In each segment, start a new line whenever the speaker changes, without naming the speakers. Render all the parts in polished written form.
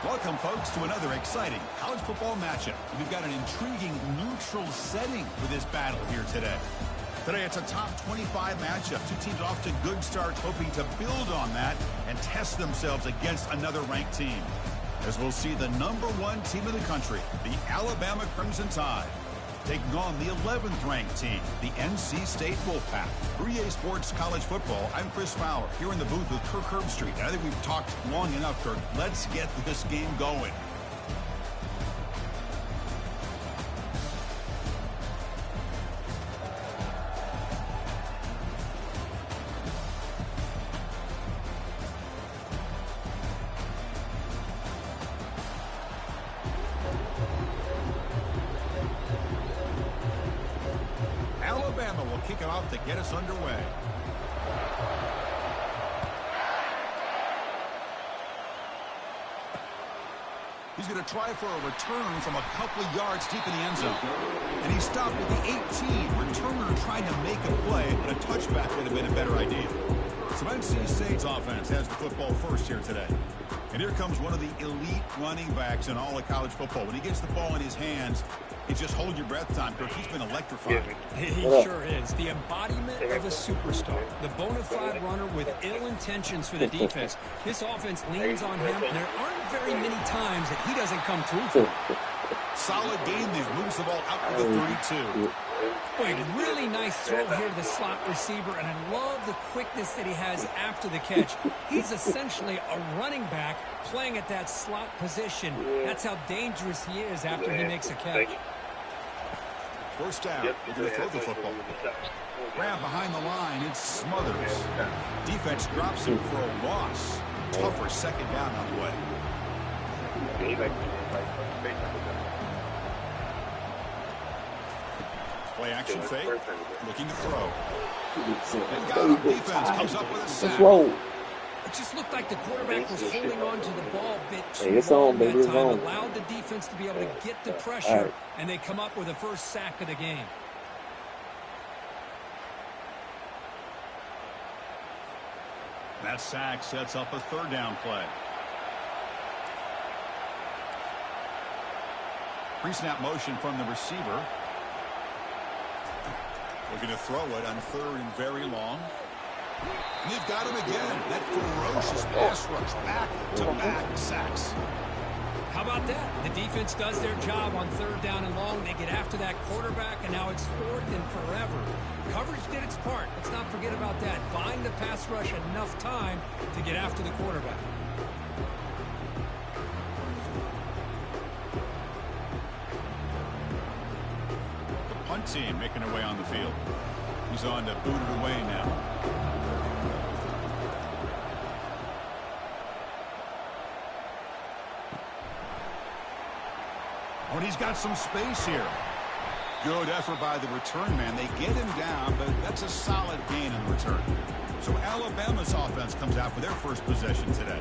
Welcome, folks, to another exciting college football matchup. We've got an intriguing neutral setting for this battle here today. Today, it's a top 25 matchup. Two teams off to good starts, hoping to build on that and test themselves against another ranked team. As we'll see the #1 team in the country, the Alabama Crimson Tide, taking on the 11th ranked team, the NC State Wolfpack. For EA Sports College Football, I'm Chris Fowler, here in the booth with Kirk Herbstreit. And I think we've talked long enough, Kirk. Let's get this game going. Alabama will kick it off to get us underway. He's going to try for a return from a couple of yards deep in the end zone. And he stopped with the 18. Returner trying to make a play, but a touchback would have been a better idea. So NC State's offense has the football first here today. And here comes one of the elite running backs in all of college football. When he gets the ball in his hands, it's just hold your breath time, Kirk. He's been electrifying.
He sure is. The embodiment of a superstar. The bona fide runner with ill intentions for the defense. This offense leans on him, and there aren't very many times that he doesn't come through for it.
Solid game there. Moves the ball out to the 32.
Boy, really nice throw here to the slot receiver, and I love the quickness that he has after the catch. He's essentially a running back playing at that slot position. That's how dangerous he is after he makes a catch.
First down, we're going to throw the football. Grab behind the line, it's Smothers. Defense drops him for a loss. Tougher second down on the way. Play action fake, looking to throw. And got him. Defense comes up with a sack.
It just looked like the quarterback was holding on to the ball a bit too long that time, allowed the defense to be able to get the pressure, and they come up with the first sack of the game.
That sack sets up a third down play. Pre-snap motion from the receiver. Looking to throw it on third and very long. And they've got him again. That ferocious pass rush, back-to-back sacks.
How about that? The defense does their job on third down and long. They get after that quarterback, and now it's fourth and forever. Coverage did its part. Let's not forget about that. Buying the pass rush enough time to get after the quarterback.
The punt team making their way on the field. He's on to boot it away now. Oh, and he's got some space here. Good effort by the return man. They get him down, but that's a solid gain in return. So Alabama's offense comes out for their first possession today.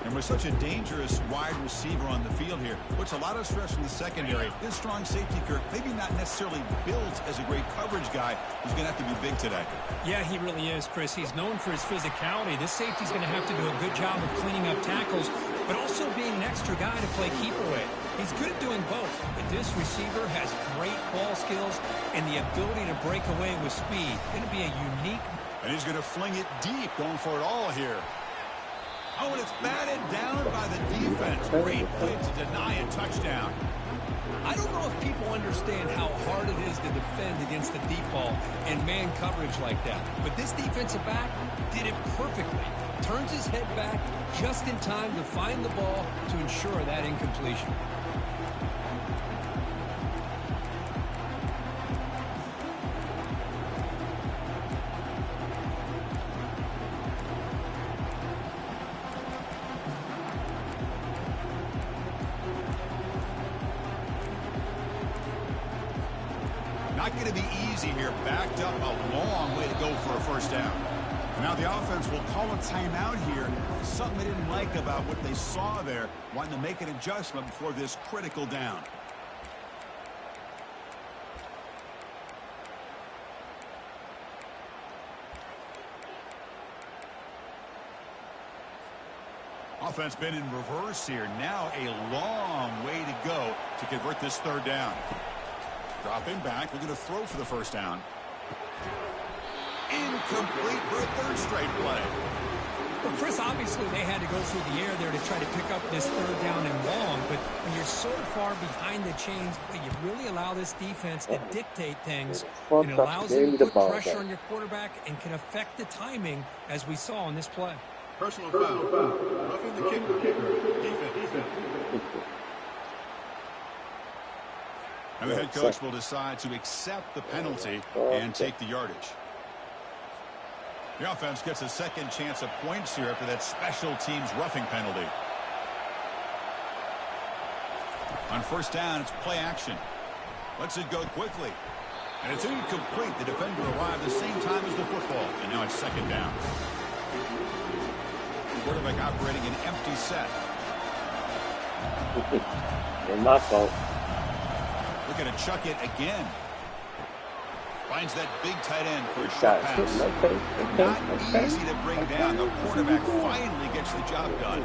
And with such a dangerous wide receiver on the field here, puts a lot of stress in the secondary. This strong safety, Kirk, maybe not necessarily built as a great coverage guy, who's going to have to be big today.
Yeah, he really is, Chris. He's known for his physicality. This safety's going to have to do a good job of cleaning up tackles, but also being an extra guy to play keep away. He's good at doing both, but this receiver has great ball skills and the ability to break away with speed. Going to be a unique.
And he's going to fling it deep, going for it all here. Oh, and it's batted down by the defense. Great play to deny a touchdown.
I don't know if people understand how hard it is to defend against the deep ball and man coverage like that. But this defensive back did it perfectly. Turns his head back just in time to find the ball to ensure that incompletion.
Not going to be easy here. Backed up a long way to go for a first down. Now the offense will call a timeout here. Something they didn't like about what they saw there. Wanting to make an adjustment before this critical down. Offense been in reverse here. Now a long way to go to convert this third down. Dropping back, looking to throw for the first down. Incomplete for a third straight play.
Well, Chris, obviously they had to go through the air there to try to pick up this third down and long, but when you're so far behind the chains, you really allow this defense to dictate things. And it allows them to put pressure on your quarterback and can affect the timing, as we saw in this play.
Personal foul. Roughing the kicker. Defense. And the head coach will decide to accept the penalty and take the yardage. The offense gets a second chance at points here after that special teams roughing penalty. On first down, it's play action. Lets it go quickly. And it's incomplete. The defender arrived the same time as the football. And now it's second down. Quarterback operating an empty set.
It's my fault.
Looking to chuck it again. Finds that big tight end for a short pass. Not easy to bring down. The quarterback finally gets the job done.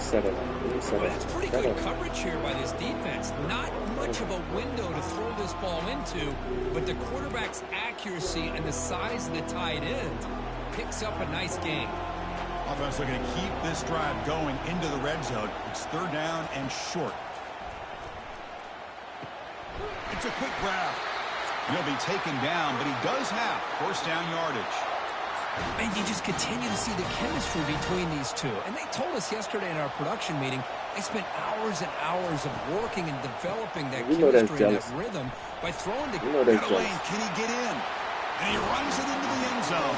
Well, that's pretty good coverage here by this defense. Not much of a window to throw this ball into, but the quarterback's accuracy and the size of the tight end picks up a nice gain.
Offense looking to keep this drive going into the red zone. It's third down and short. It's a quick grab. He'll be taken down, but he does have first down yardage.
And you just continue to see the chemistry between these two. And they told us yesterday in our production meeting, they spent hours and hours of working and developing that chemistry and that rhythm by throwing the
lane. Can he get in? And he runs it into the end zone.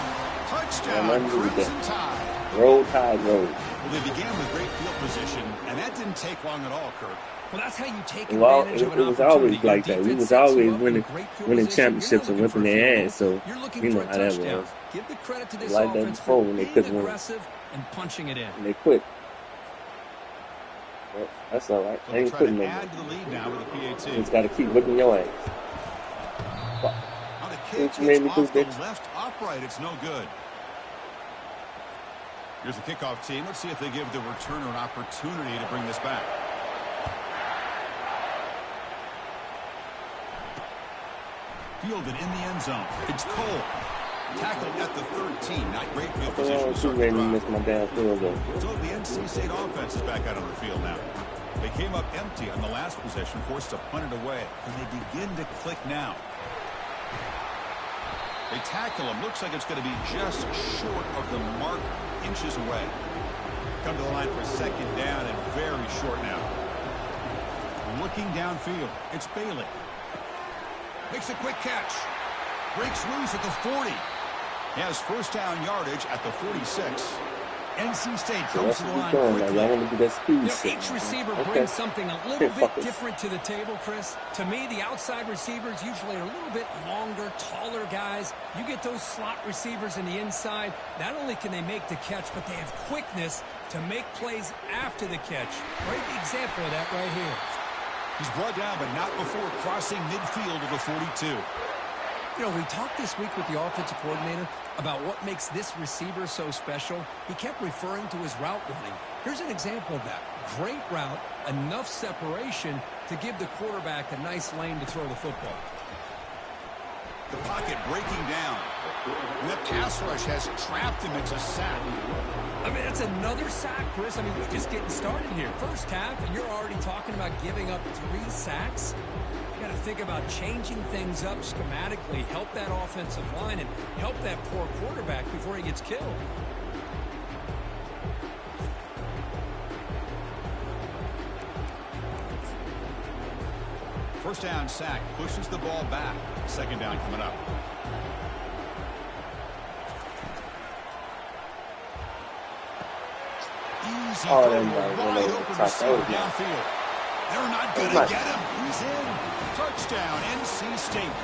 Touchdown, Crimson Tide.
Roll Tide, roll.
Well, they began with great field position, and that didn't take long at all, Kirk.
Well, that's how you take advantage of an opportunity.
It was always like that. We was always winning championships and whipping their ass. So you know how that was.
Give the credit to this
like that
offense
before
for
when they
being
couldn't win.
aggressive and punching it in.
And they quit. But that's all right.
So
I ain't quitting them.
Add to the lead now with the PAT.
You just got to keep whipping your ass.
Now the kick is off the left upright. It's no good. Here's the kickoff team. Let's see if they give the returner an opportunity to bring this back. Fielded in the end zone. It's Cole. Tackled at the 13. Not great field position.
So the
NC State offense is back out on the field now. They came up empty on the last possession, forced to punt it away. And they begin to click now. They tackle him. Looks like it's going to be just short of the mark, inches away. Come to the line for second down and very short now. Looking downfield. It's Bailey. Makes a quick catch. Breaks loose at the 40. He has first down yardage at the 46. NC State comes to the line quickly.
Each receiver brings something a little bit different to the table, Chris. To me, the outside receivers usually are a little bit longer, taller guys. You get those slot receivers in the inside. Not only can they make the catch, but they have quickness to make plays after the catch. Great example of that right here.
He's brought down, but not before crossing midfield of the 42.
You know, we talked this week with the offensive coordinator about what makes this receiver so special. He kept referring to his route running. Here's an example of that. Great route, enough separation to give the quarterback a nice lane to throw the football.
The pocket breaking down. And the pass rush has trapped him. It's a sack.
I mean, that's another sack, Chris. I mean, we're just getting started here. First half, and you're already talking about giving up 3 sacks. You got to think about changing things up schematically, help that offensive line, and help that poor quarterback before he gets killed.
First down sack, pushes the ball back. Second down coming up. Easy throw, wide open receiver downfield. They're not going to get him. He's in. Touchdown, NC State.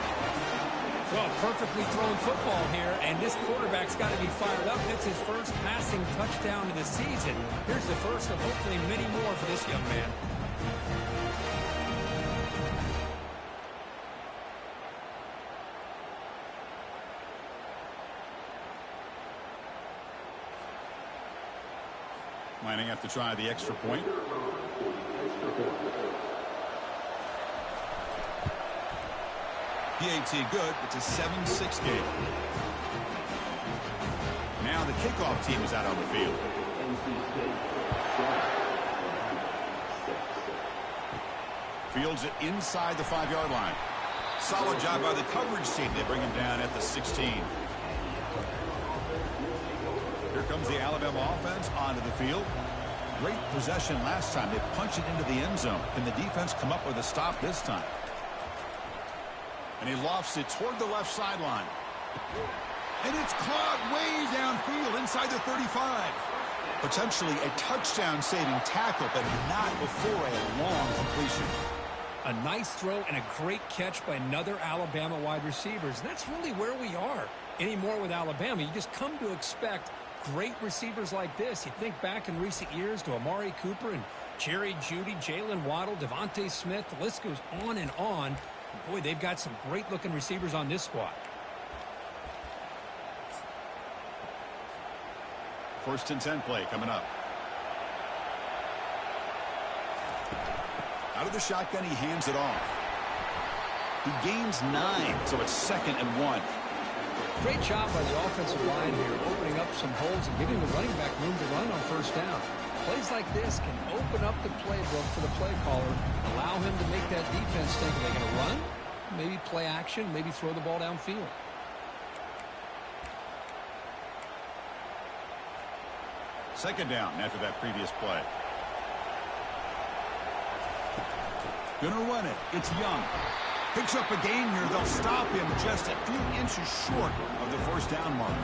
Well, perfectly thrown football here, and this quarterback's got to be fired up. That's his first passing touchdown of the season. Here's the first of hopefully many more for this young man.
Might have to try the extra point. PAT good. It's a 7-6 game. Now the kickoff team is out on the field. Fields it inside the 5-yard line. Solid job by the coverage team. They bring him down at the 16. Here comes the Alabama offense onto the field. Great possession last time. They punched it into the end zone. Can the defense come up with a stop this time? And he lofts it toward the left sideline. And it's caught way downfield inside the 35. Potentially a touchdown-saving tackle, but not before a long completion.
A nice throw and a great catch by another Alabama wide receivers. And that's really where we are anymore with Alabama. You just come to expect great receivers like this. You think back in recent years to Amari Cooper and Jerry Jeudy, Jalen Waddle, Devontae Smith. The list goes on and on. And boy, they've got some great-looking receivers on this squad.
First and 10 play coming up. Out of the shotgun, he hands it off. He gains 9, so it's 2nd and 1.
Great job by the offensive line here, opening up some holes and giving the running back room to run on first down. Plays like this can open up the playbook for the play caller, allow him to make that defense think, are they going to run? Maybe play action, maybe throw the ball downfield.
Second down after that previous play. Gonna run it. It's Young. Picks up a gain here. They'll stop him just a few inches short of the first down marker.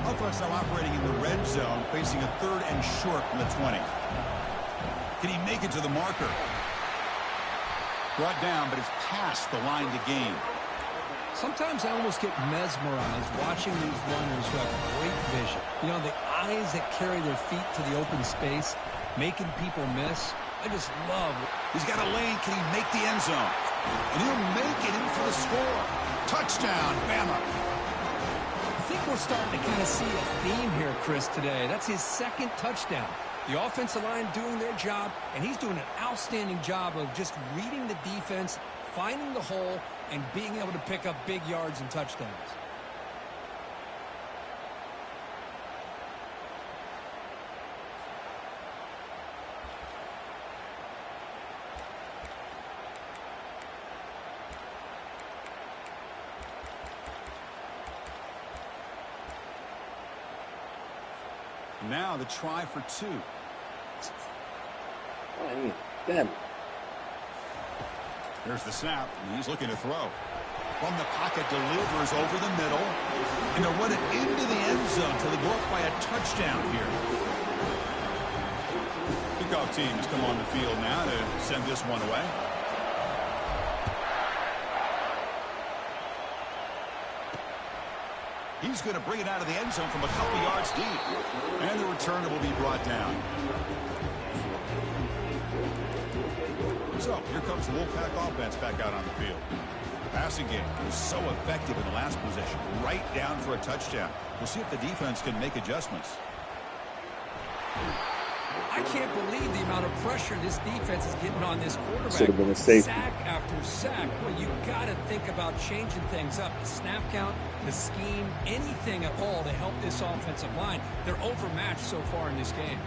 Offense now operating in the red zone, facing a 3rd and short from the 20. Can he make it to the marker? Brought down, but it's past the line to gain.
Sometimes I almost get mesmerized watching these runners who have great vision. You know, the eyes that carry their feet to the open space, making people miss. I just love it.
He's got a lane. Can he make the end zone? And he'll make it in for the score. Touchdown, Bama.
I think we're starting to kind of see a theme here, Chris, today. That's his 2nd touchdown. The offensive line doing their job, and he's doing an outstanding job of just reading the defense, finding the hole, and being able to pick up big yards and touchdowns.
Now the try for 2.
Oh, damn.
There's the snap, and he's looking to throw. From the pocket, delivers over the middle. And they'll run it into the end zone until they go up by a touchdown here. Kickoff teams come on the field now to send this one away. He's going to bring it out of the end zone from a couple yards deep. And the returner will be brought down. So, here comes the Wolfpack offense back out on the field. Passing game was so effective in the last possession. Right down for a touchdown. We'll see if the defense can make adjustments.
I can't believe the amount of pressure this defense is getting on this quarterback.
Should have been a safety.
Sack after sack. Well, you got to think about changing things up. The snap count, the scheme, anything at all to help this offensive line. They're overmatched so far in this game.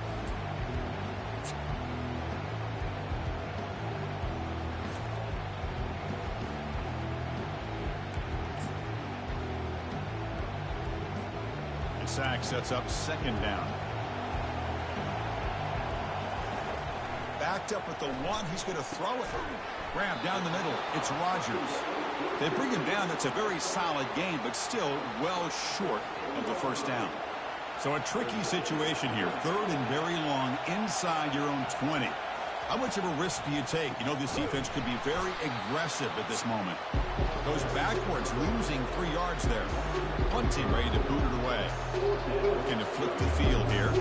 The sack sets up 2nd down. Backed up at the 1. He's going to throw it. Grab down the middle. It's Rodgers. They bring him down. That's a very solid gain, but still well short of the first down. So a tricky situation here. 3rd and very long inside your own 20. How much of a risk do you take? You know this defense could be very aggressive at this moment. Goes backwards, losing 3 yards there. Punting, ready to boot it away. Looking to flip the field here.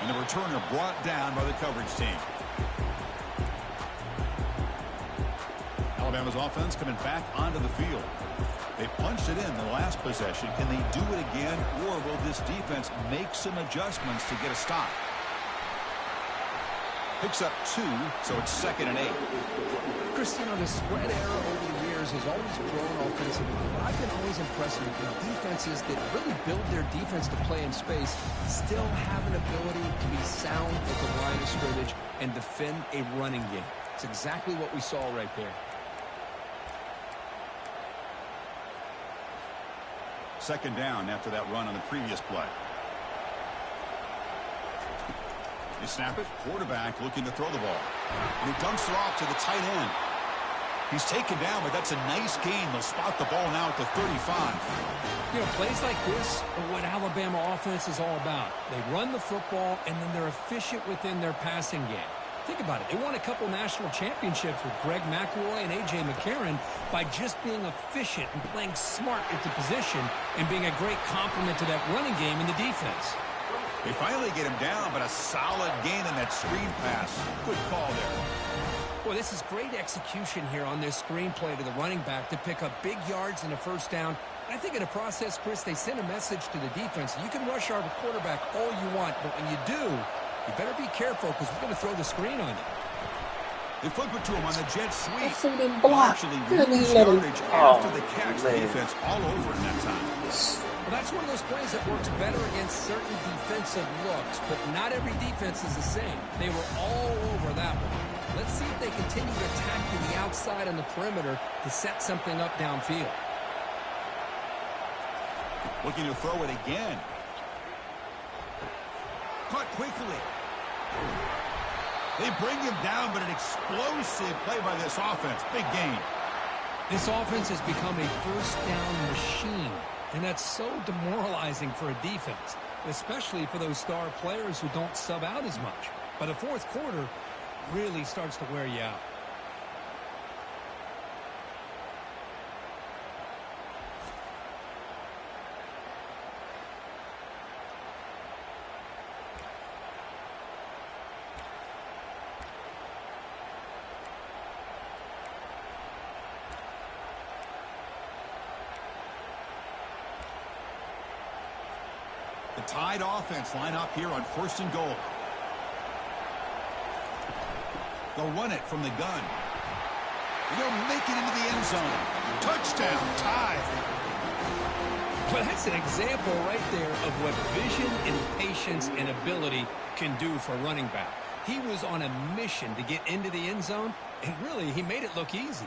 And the returner brought down by the coverage team. Alabama's offense coming back onto the field. They punched it in the last possession. Can they do it again, or will this defense make some adjustments to get a stop? Picks up 2, so it's 2nd and 8.
Cristiano, the spread era over the years has always grown offensively, but I've been always impressed with defenses that really build their defense to play in space, still have an ability to be sound at the line of scrimmage and defend a running game. It's exactly what we saw right there.
2nd down after that run on the previous play. They snap it. Quarterback looking to throw the ball. And he dumps it off to the tight end. He's taken down, but that's a nice gain. They'll spot the ball now at the 35.
You know, plays like this are what Alabama offense is all about. They run the football, and then they're efficient within their passing game. Think about it. They won a couple national championships with Greg McElroy and A.J. McCarron by just being efficient and playing smart at the position and being a great complement to that running game in the defense.
They finally get him down, but a solid gain in that screen pass. Good call there.
Boy, this is great execution here on this screen play to the running back to pick up big yards and a first down. I think in the process, Chris, they send a message to the defense. You can rush our quarterback all you want, but when you do, you better be careful because we're going to throw the screen on you.
They flip it to him on the jet sweep.
I see them block.
Actually,
Couldn't he let him?
after the catch, the
man.
defense all over in that time.
Well, that's one of those plays that works better against certain defensive looks, but not every defense is the same. They were all over that one. Let's see if they continue to attack to the outside on the perimeter to set something up downfield.
Looking to throw it again. Caught quickly. They bring him down, but an explosive play by this offense. Big gain.
This offense has become a first down machine, and that's so demoralizing for a defense, especially for those star players who don't sub out as much. But the fourth quarter really starts to wear you out.
The Tide offense line up here on 1st and goal. They'll run it from the gun. They'll make it into the end zone. Touchdown, Tide.
Well, that's an example right there of what vision and patience and ability can do for running back. He was on a mission to get into the end zone, and really, he made it look easy.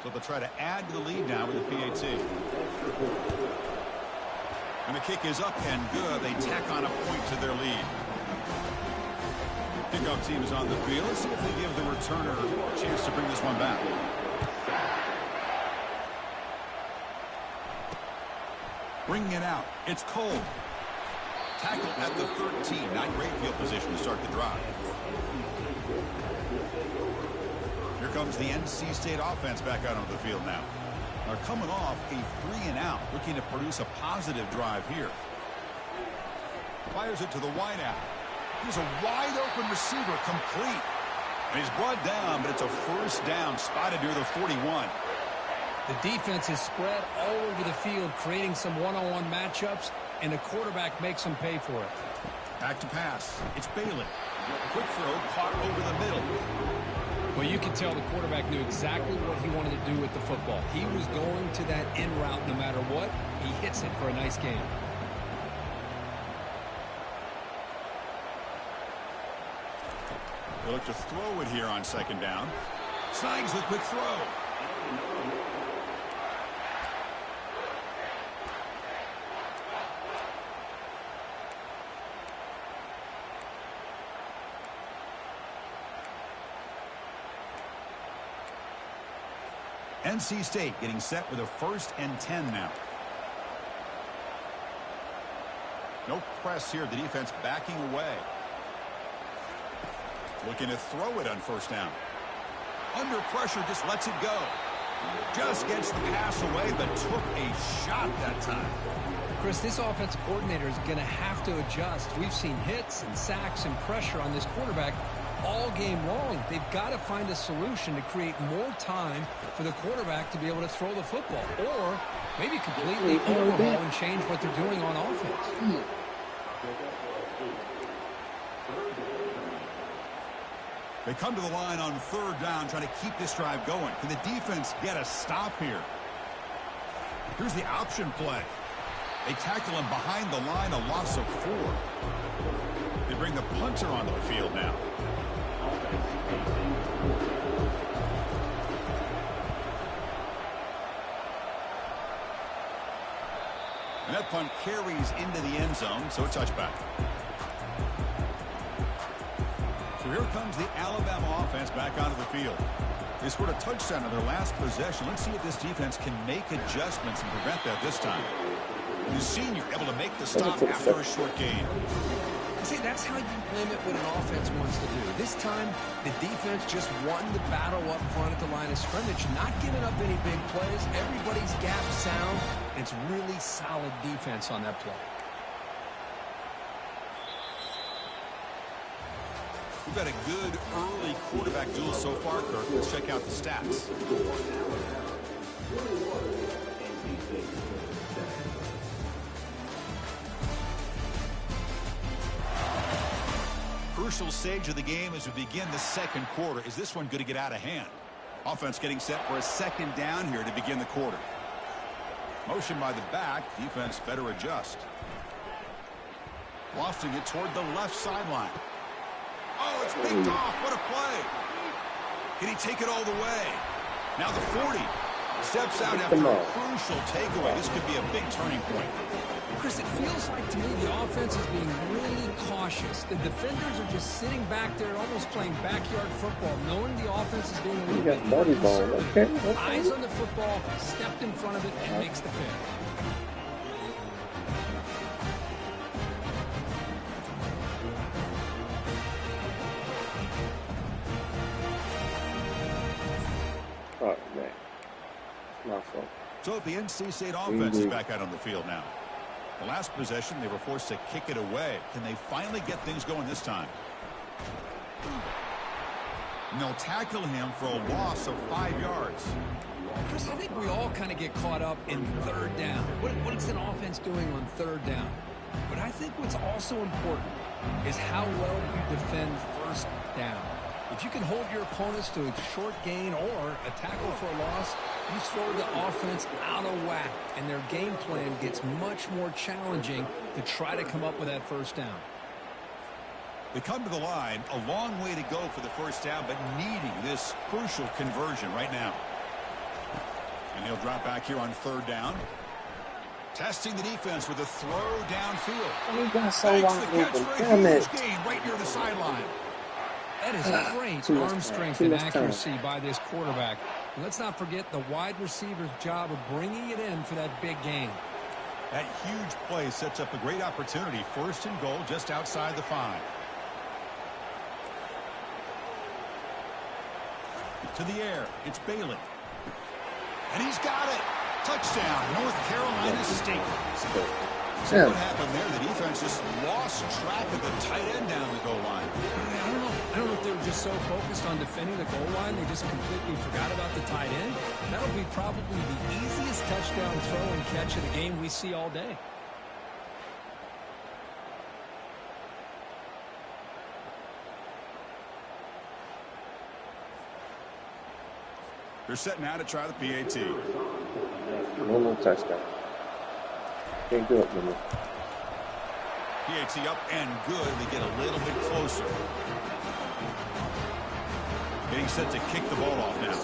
So they'll try to add to the lead now with the PAT. And the kick is up and good. They tack on a point to their lead. Kickoff team is on the field. Let's see if they give the returner a chance to bring this one back. Bringing it out. It's Cole. Tackle at the 13. Not great field position to start the drive. Here comes the NC State offense back out onto the field now. They're coming off a 3-and-out, looking to produce a positive drive here. Fires it to the wideout. Here's a wide-open receiver, complete. And he's brought down, but it's a first down, spotted near the 41.
The defense is spread all over the field, creating some one-on-one matchups, and the quarterback makes them pay for it.
Back to pass. It's Bailey. Quick throw, caught over the middle.
Well, you can tell the quarterback knew exactly what he wanted to do with the football. He was going to that in route no matter what. He hits it for a nice gain.
They look to throw it here on 2nd down. Snags the quick throw. NC State getting set with a 1st and 10 now. No press here. The defense backing away. Looking to throw it on 1st down. Under pressure, just lets it go. Just gets the pass away, but took a shot that time.
Chris, this offensive coordinator is going to have to adjust. We've seen hits and sacks and pressure on this quarterback all game long. They've got to find a solution to create more time for the quarterback to be able to throw the football, or maybe completely overhaul and change what they're doing on offense.
They come to the line on third down, trying to keep this drive going. Can the defense get a stop here? Here's the option play. They tackle him behind the line, a loss of 4. They bring the punter onto the field now. And that punt carries into the end zone, so a touchback. So here comes the Alabama offense back onto the field. They scored a touchdown on their last possession. Let's see if this defense can make adjustments and prevent that this time. And the senior able to make the stop after a short gain.
See, that's how you limit what an offense wants to do. This time, the defense just won the battle up front at the line of scrimmage, not giving up any big plays. Everybody's gap sound. It's really solid defense on that play.
We've had a good early quarterback duel so far, Kirk. Let's check out the stats. Crucial stage of the game as we begin the second quarter. Is this one going to get out of hand? Offense getting set for a second down here to begin the quarter. Motion by the back. Defense better adjust. Lofting it toward the left sideline. Oh, it's picked off. What a play. Can he take it all the way? Now the 40. Steps out after a crucial takeaway. This could be a big turning point.
Chris, it feels like to me the offense is being really cautious. The defenders are just sitting back there almost playing backyard football, knowing the offense is being a little bit more conservative.
Okay.
Eyes on the football, stepped in front of it, and makes the pick.
Oh, man. My fault.
So the NC State offense is back out on the field now. The last possession, they were forced to kick it away. Can they finally get things going this time? And they'll tackle him for a loss of 5 yards.
Chris, I think we all kind of get caught up in third down. What is an offense doing on third down? But I think what's also important is how well you defend first down. If you can hold your opponents to a short gain or a tackle for a loss, you throw the offense out of whack, and their game plan gets much more challenging to try to come up with that first down.
They come to the line, a long way to go for the first down, but needing this crucial conversion right now. And he'll drop back here on third down. Testing the defense with a throw downfield.
Oh, he got so wide open. Damn it.
Gain right near the sideline.
That is great arm strength and accuracy by this quarterback. And let's not forget the wide receiver's job of bringing it in for that big gain.
That huge play sets up a great opportunity. First and goal just outside the 5. To the air. It's Bailey. And he's got it. Touchdown, North Carolina State. So what happened there? The defense just lost track of the tight end down the goal line.
I don't know if they were just so focused on defending the goal line they just completely forgot about the tight end. That'll be probably the easiest touchdown throw and catch of the game we see all day.
They're setting out to try the PAT.
No more touchdown. Can't do it no more.
PAT up and good. They get a little bit closer. Getting set to kick the ball off now.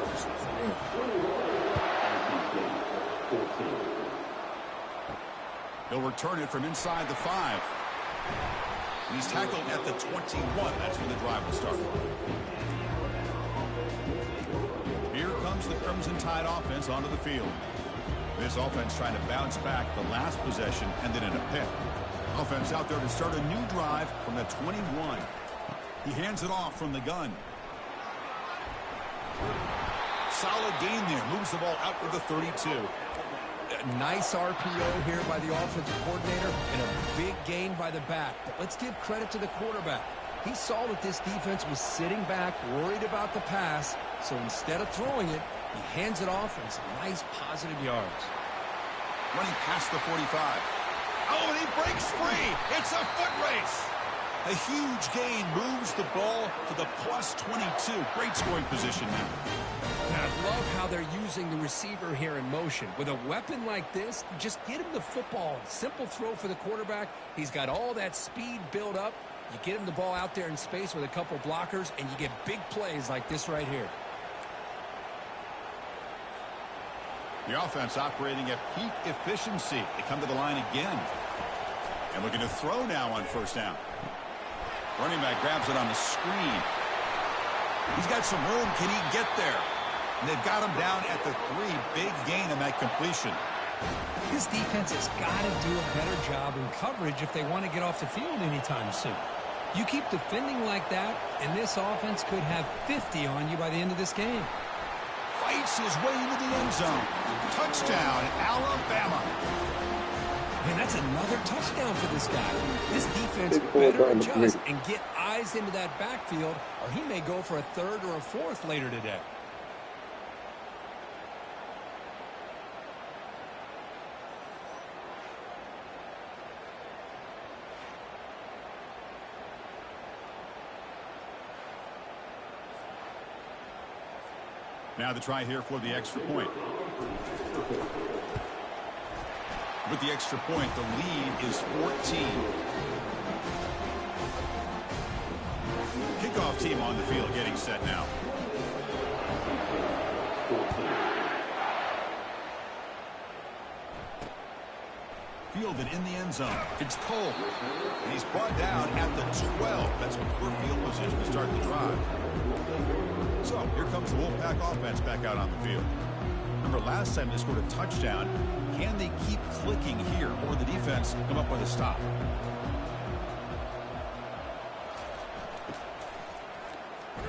He'll return it from inside the 5. And he's tackled at the 21. That's where the drive will start. Here comes the Crimson Tide offense onto the field. This offense trying to bounce back the last possession and then in a pick. Offense out there to start a new drive from the 21. He hands it off from the gun. Solid gain there. Moves the ball out to the 32.
Nice RPO here by the offensive coordinator and a big gain by the back. But let's give credit to the quarterback. He saw that this defense was sitting back, worried about the pass, so instead of throwing it, he hands it off and some nice positive yards.
Running past the 45. Oh, and he breaks free. It's a foot race. A huge gain moves the ball to the plus 22. Great scoring position now.
And I love how they're using the receiver here in motion. With a weapon like this, just get him the football. Simple throw for the quarterback. He's got all that speed built up. You get him the ball out there in space with a couple blockers, and you get big plays like this right here.
The offense operating at peak efficiency. They come to the line again. And looking to throw now on first down. Running back grabs it on the screen. He's got some room. Can he get there? And they've got him down at the 3. Big gain in that completion.
This defense has got to do a better job in coverage if they want to get off the field anytime soon. You keep defending like that, and this offense could have 50 on you by the end of this game.
Fights his way into the end zone. Touchdown, Alabama.
And that's another touchdown for this guy. This defense better adjust and get eyes into that backfield, or he may go for a 3rd or a 4th later today.
Now the try here for the extra point. With the extra point, the lead is 14. Kickoff team on the field getting set now. Fielded in the end zone. It's Cole. And he's brought down at the 12. That's poor field position to start the drive. So here comes the Wolfpack offense back out on the field. Remember last time they scored a touchdown. Can they keep clicking here, or the defense come up with a stop?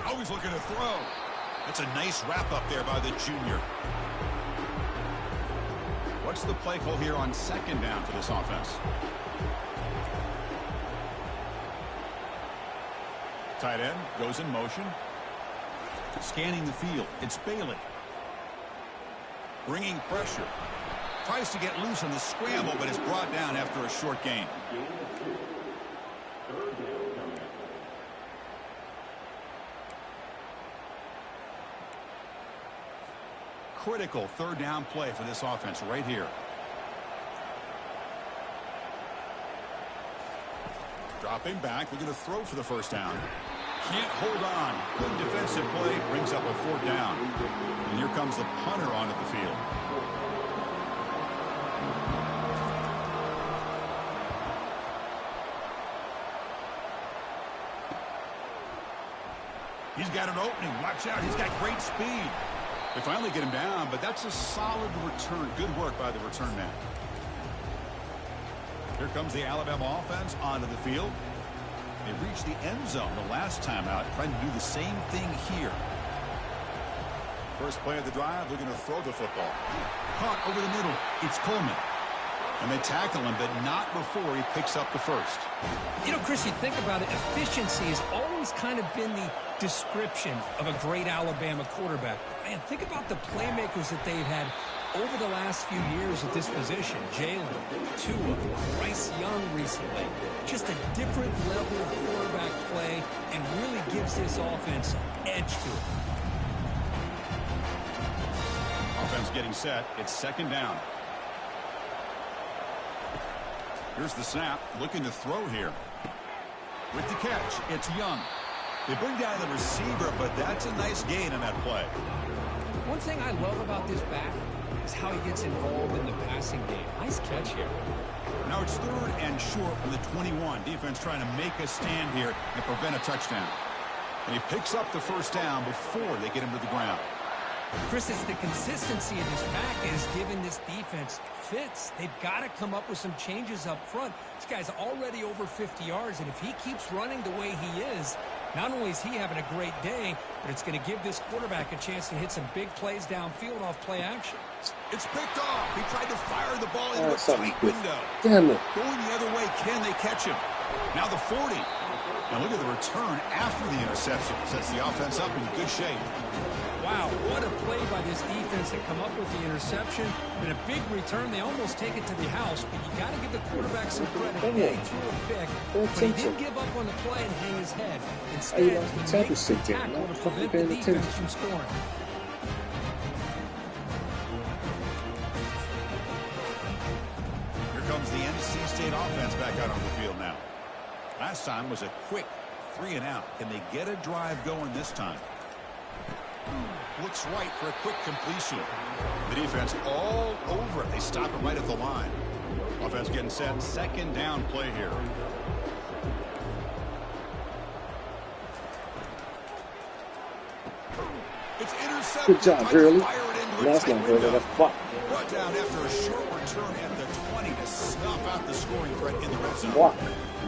Always looking to throw. That's a nice wrap up there by the junior. What's the play call here on second down for this offense? Tight end goes in motion. Scanning the field. It's Bailey. Bringing pressure. Tries to get loose on the scramble, but is brought down after a short gain. Critical 3rd down play for this offense right here. Dropping back. We're going to throw for the first down. Can't hold on. Good defensive play. Brings up a 4th down. And here comes the punter onto the field. He's got an opening. Watch out. He's got great speed. They finally get him down, but that's a solid return. Good work by the return man. Here comes the Alabama offense onto the field. They reached the end zone the last time out, trying to do the same thing here. First play of the drive, they're going to throw the football. Caught over the middle. It's Coleman. And they tackle him, but not before he picks up the first.
You know, Chris, you think about it, efficiency has always kind of been the description of a great Alabama quarterback. Man, think about the playmakers that they've had over the last few years at this position. Jalen, Tua, Bryce Young recently. Just a different level of quarterback play and really gives this offense edge to it.
Offense getting set. It's second down. Here's the snap. Looking to throw here. With the catch, it's Young. They bring down the receiver, but that's a nice gain on that play.
One thing I love about this back is how he gets involved in the passing game. Nice catch here.
Now it's 3rd and short from the 21. Defense trying to make a stand here and prevent a touchdown. And he picks up the first down before they get him to the ground.
Chris, it's the consistency of this pack is giving this defense fits. They've got to come up with some changes up front. This guy's already over 50 yards, and if he keeps running the way he is, Not only is he having a great day, but it's going to give this quarterback a chance to hit some big plays downfield off play action.
It's picked off. He tried to fire the ball into a tight window.
Damn it.
Going the other way, can they catch him? Now the 40. Now look at the return after the interception. Sets the offense up in good shape.
Wow, what a play by this defense to come up with the interception. And a big return. They almost take it to the house, but you got to give the quarterback some credit. He threw a pick, but he didn't give up on the play and hang his head. Instead, he makes the tackle to prevent the defense from scoring.
Here comes the NC State offense back out on the field now. Last time was a quick 3-and-out. Can they get a drive going this time? Looks right for a quick completion. The defense all over it. They stop it right at the line. Offense getting set. Second down play here. It's intercepted.
Good job, Gurley. That's not Gurley. That's fuck.
Brought down after a short return at the 20 to snuff out the scoring threat in the red zone.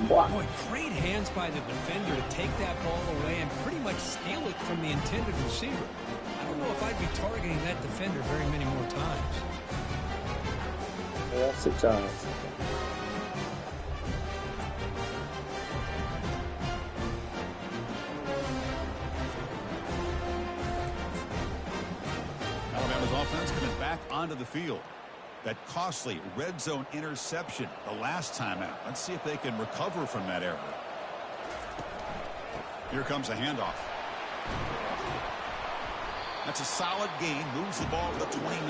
Boy, great hands by the defender to take that ball away and pretty much steal it from the intended receiver. I don't know if I'd be targeting that defender very many more times.
Yeah, 6 yards.
Alabama's offense coming back onto the field. That costly red zone interception the last time out. Let's see if they can recover from that error. Here comes a handoff. That's a solid gain. Moves the ball to the 29.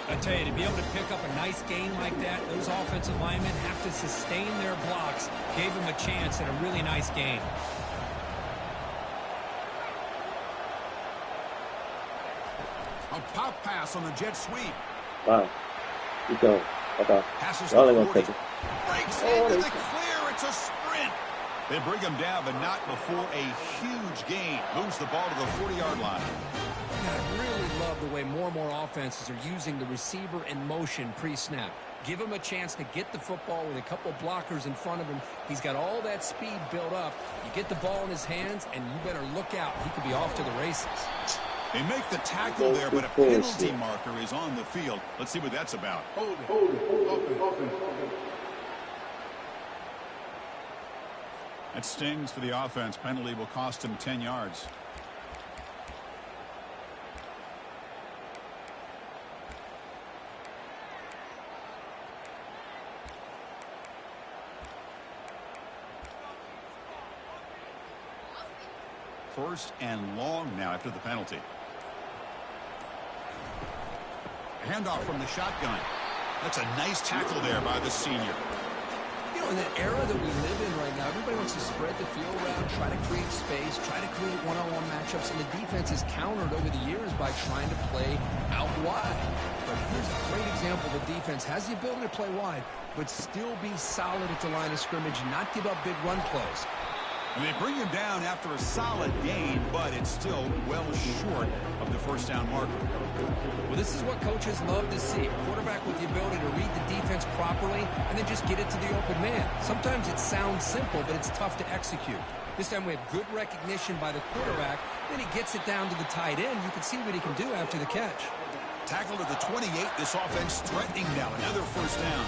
I tell you, to be able to pick up a nice gain like that, those offensive linemen have to sustain their blocks. Gave them a chance at a really nice gain.
A pop pass on the jet sweep.
Wow. Keep going. Okay.
Passes
Y'all
to
ain't gonna
40.
catch it.
Breaks into the clear. It's a sprint. They bring him down, but not before a huge gain. Moves the ball to the 40-yard line.
I really love the way more and more offenses are using the receiver in motion pre-snap. Give him a chance to get the football with a couple blockers in front of him. He's got all that speed built up. You get the ball in his hands, and you better look out. He could be off to the races.
They make the tackle there, but a penalty marker is on the field. Let's see what that's about. That stings for the offense. Penalty will cost him 10 yards. First and long now after the penalty. Handoff from the shotgun. That's a nice tackle there by the senior.
You know, in the era that we live in right now, everybody wants to spread the field around, try to create space, try to create one-on-one matchups, and the defense is countered over the years by trying to play out wide. But here's a great example. The defense has the ability to play wide, but still be solid at the line of scrimmage, not give up big run plays.
And they bring him down after a solid gain, but it's still well short of the first down marker.
Well, this is what coaches love to see. A quarterback with the ability to read the defense properly and then just get it to the open man. Sometimes it sounds simple, but it's tough to execute. This time we have good recognition by the quarterback. Then he gets it down to the tight end. You can see what he can do after the catch.
Tackled at the 28. This offense threatening now. Another first down.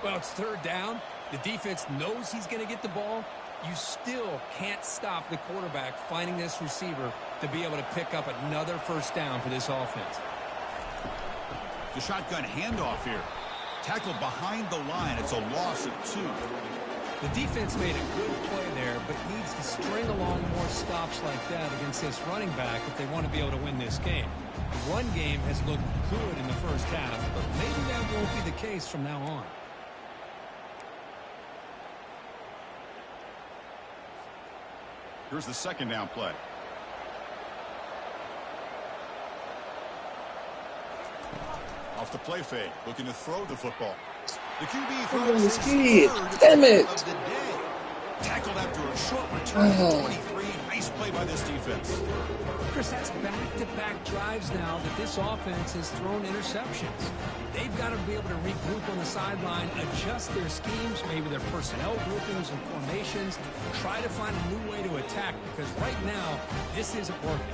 Well, it's third down. The defense knows he's going to get the ball. You still can't stop the quarterback finding this receiver to be able to pick up another first down for this offense.
The shotgun handoff here. Tackled behind the line. It's a loss of 2.
The defense made a good play there, but needs to string along more stops like that against this running back if they want to be able to win this game. The run game has looked good in the first half, but maybe that won't be the case from now on.
Here's the second down play. Off the play fake, looking to throw the football. The QB throws his third
Damn it!
of the day. Tackled after a short return to 23. Nice play by this defense.
Chris, that's back-to-back drives now that this offense has thrown interceptions. They've got to be able to regroup on the sideline, adjust their schemes, maybe their personnel groupings and formations, try to find a new way to attack, because right now, this isn't working.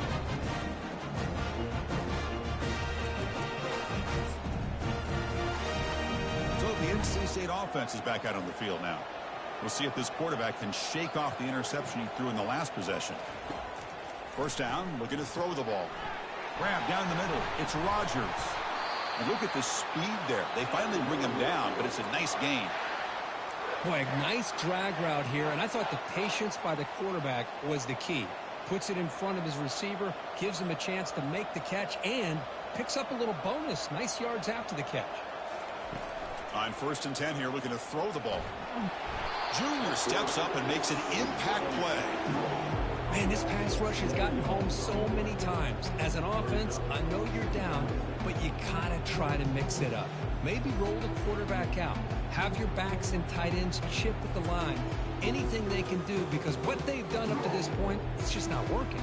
So the NC State offense is back out on the field now. We'll see if this quarterback can shake off the interception he threw in the last possession. First down, looking to throw the ball. Grab down the middle. It's Rodgers. And look at the speed there. They finally bring him down, but it's a nice gain.
Boy, a nice drag route here, and I thought the patience by the quarterback was the key. Puts it in front of his receiver, gives him a chance to make the catch, and picks up a little bonus. Nice yards after the catch.
On 1st and 10 here, looking to throw the ball. Junior steps up and makes an impact play.
Man, this pass rush has gotten home so many times. As an offense, I know you're down, but you gotta try to mix it up. Maybe roll the quarterback out. Have your backs and tight ends chip at the line. Anything they can do, because what they've done up to this point, it's just not working.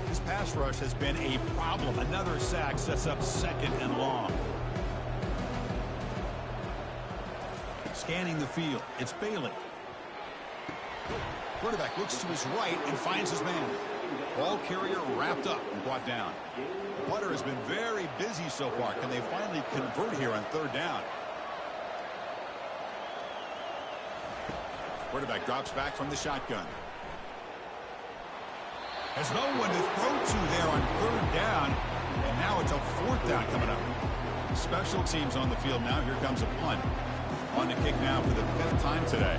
This pass rush has been a problem. Another sack sets up 2nd and long. Scanning the field, it's Bailey. Quarterback looks to his right and finds his man. Ball carrier wrapped up and brought down. Butter has been very busy so far. Can they finally convert here on 3rd down? Quarterback drops back from the shotgun. There's no one to throw to there on 3rd down. And now it's a 4th down coming up. Special teams on the field now. Here comes a punt. On the kick now for the 5th time today.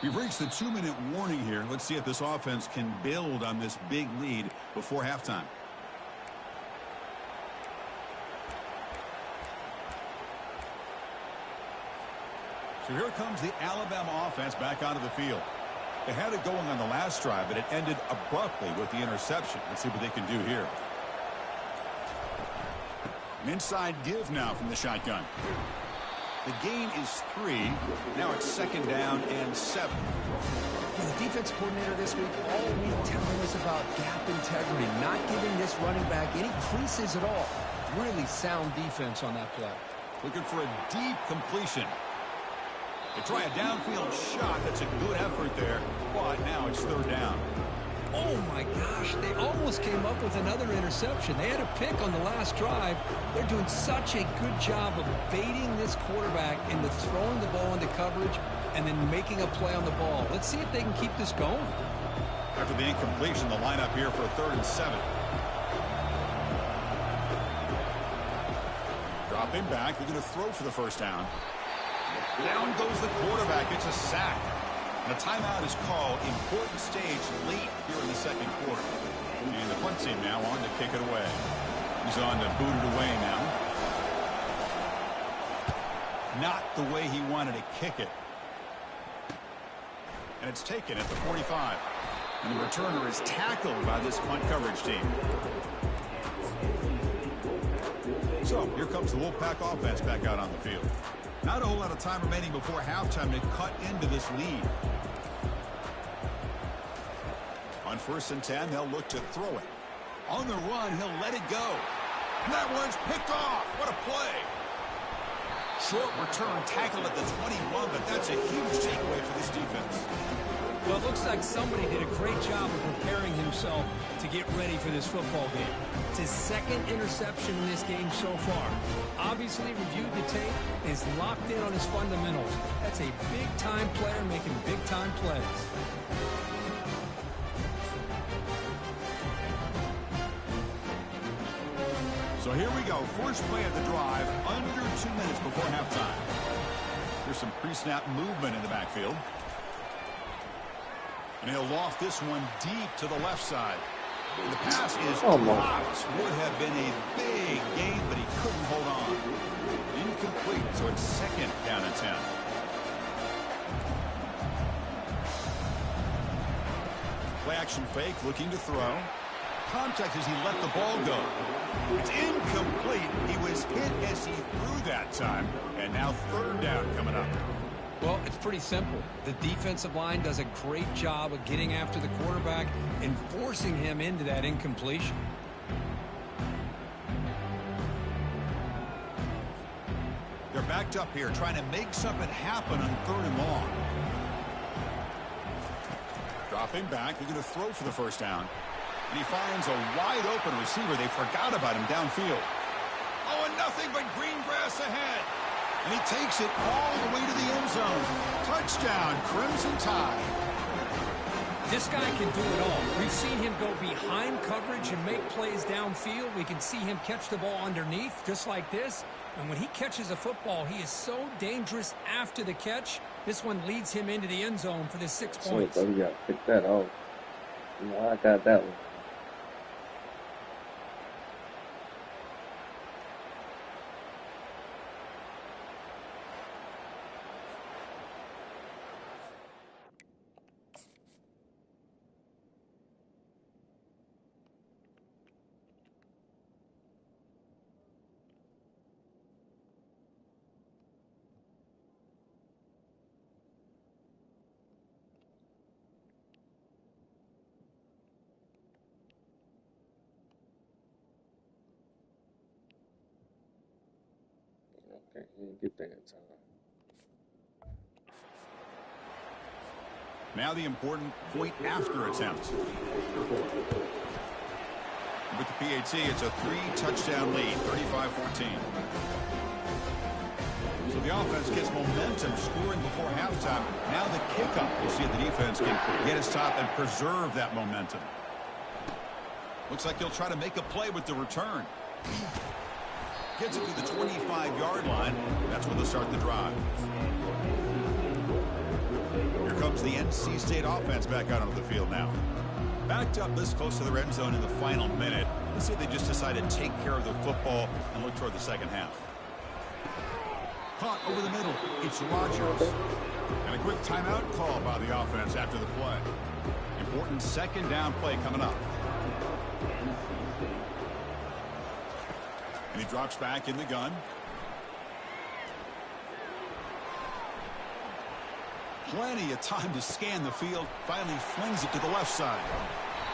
We've reached the 2-minute warning here. Let's see if this offense can build on this big lead before halftime. So here comes the Alabama offense back onto the field. They had it going on the last drive, but it ended abruptly with the interception. Let's see what they can do here. An inside give now from the shotgun. The gain is 3. Now it's 2nd down and 7.
Well, the defense coordinator this week all week telling us about gap integrity, not giving this running back any creases at all. Really sound defense on that play.
Looking for a deep completion. They try a downfield shot. That's a good effort there, but now it's 3rd down.
Oh, my gosh. They almost came up with another interception. They had a pick on the last drive. They're doing such a good job of baiting this quarterback into throwing the ball into coverage and then making a play on the ball. Let's see if they can keep this going.
After the incompletion, the lineup here for 3rd and 7. Dropping back. They're going to throw for the 1st down. Down goes the quarterback. It's a sack. And a timeout is called. Important stage late here in the 2nd quarter. And the punt team now on to kick it away. He's on to boot it away now. Not the way he wanted to kick it. And it's taken at the 45. And the returner is tackled by this punt coverage team. So here comes the Wolfpack offense back out on the field. Not a whole lot of time remaining before halftime to cut into this lead. On 1st and 10, they'll look to throw it. On the run, he'll let it go. And that one's picked off. What a play. Short return tackled at the 21, but that's a huge takeaway for this defense.
Well, it looks like somebody did a great job of preparing himself to get ready for this football game. It's his 2nd interception in this game so far. Obviously reviewed the tape, is locked in on his fundamentals. That's a big-time player making big-time plays.
So here we go. First play of the drive, under 2 minutes before halftime. There's some pre-snap movement in the backfield. And he'll loft this one deep to the left side. And the pass is dropped. Would have been a big gain, but he couldn't hold on. Incomplete, so it's 2nd down and 10. Play action fake, looking to throw. Contact as he let the ball go. It's incomplete. He was hit as he threw that time. And now third down coming up.
Well, it's pretty simple. The defensive line does a great job of getting after the quarterback and forcing him into that incompletion.
They're backed up here, trying to make something happen on 3rd and long. Dropping back, they're going to throw for the first down. And he finds a wide-open receiver. They forgot about him downfield. Oh, and nothing but green grass ahead. And he takes it all the way to the end zone. Touchdown, Crimson Tide.
This guy can do it all. We've seen him go behind coverage and make plays downfield. We can see him catch the ball underneath, just like this. And when he catches a football, he is so dangerous after the catch. This one leads him into the end zone for the 6 points.
So you got to pick that off. I got that one. Okay, get there in time.
Now the important point after attempt. With the PAT, it's a 3-touchdown lead, 35-14. So the offense gets momentum, scoring before halftime. Now the kickoff. We'll see if the defense can get his top and preserve that momentum. Looks like he'll try to make a play with the return. Gets it to the 25-yard line. That's where they'll start the drive. Here comes the NC State offense back out onto the field now. Backed up this close to the red zone in the final minute. Let's see if they just decide to take care of the football and look toward the second half. Caught over the middle. It's Rogers. And a quick timeout call by the offense after the play. Important second down play coming up. And he drops back in the gun. Plenty of time to scan the field. Finally flings it to the left side.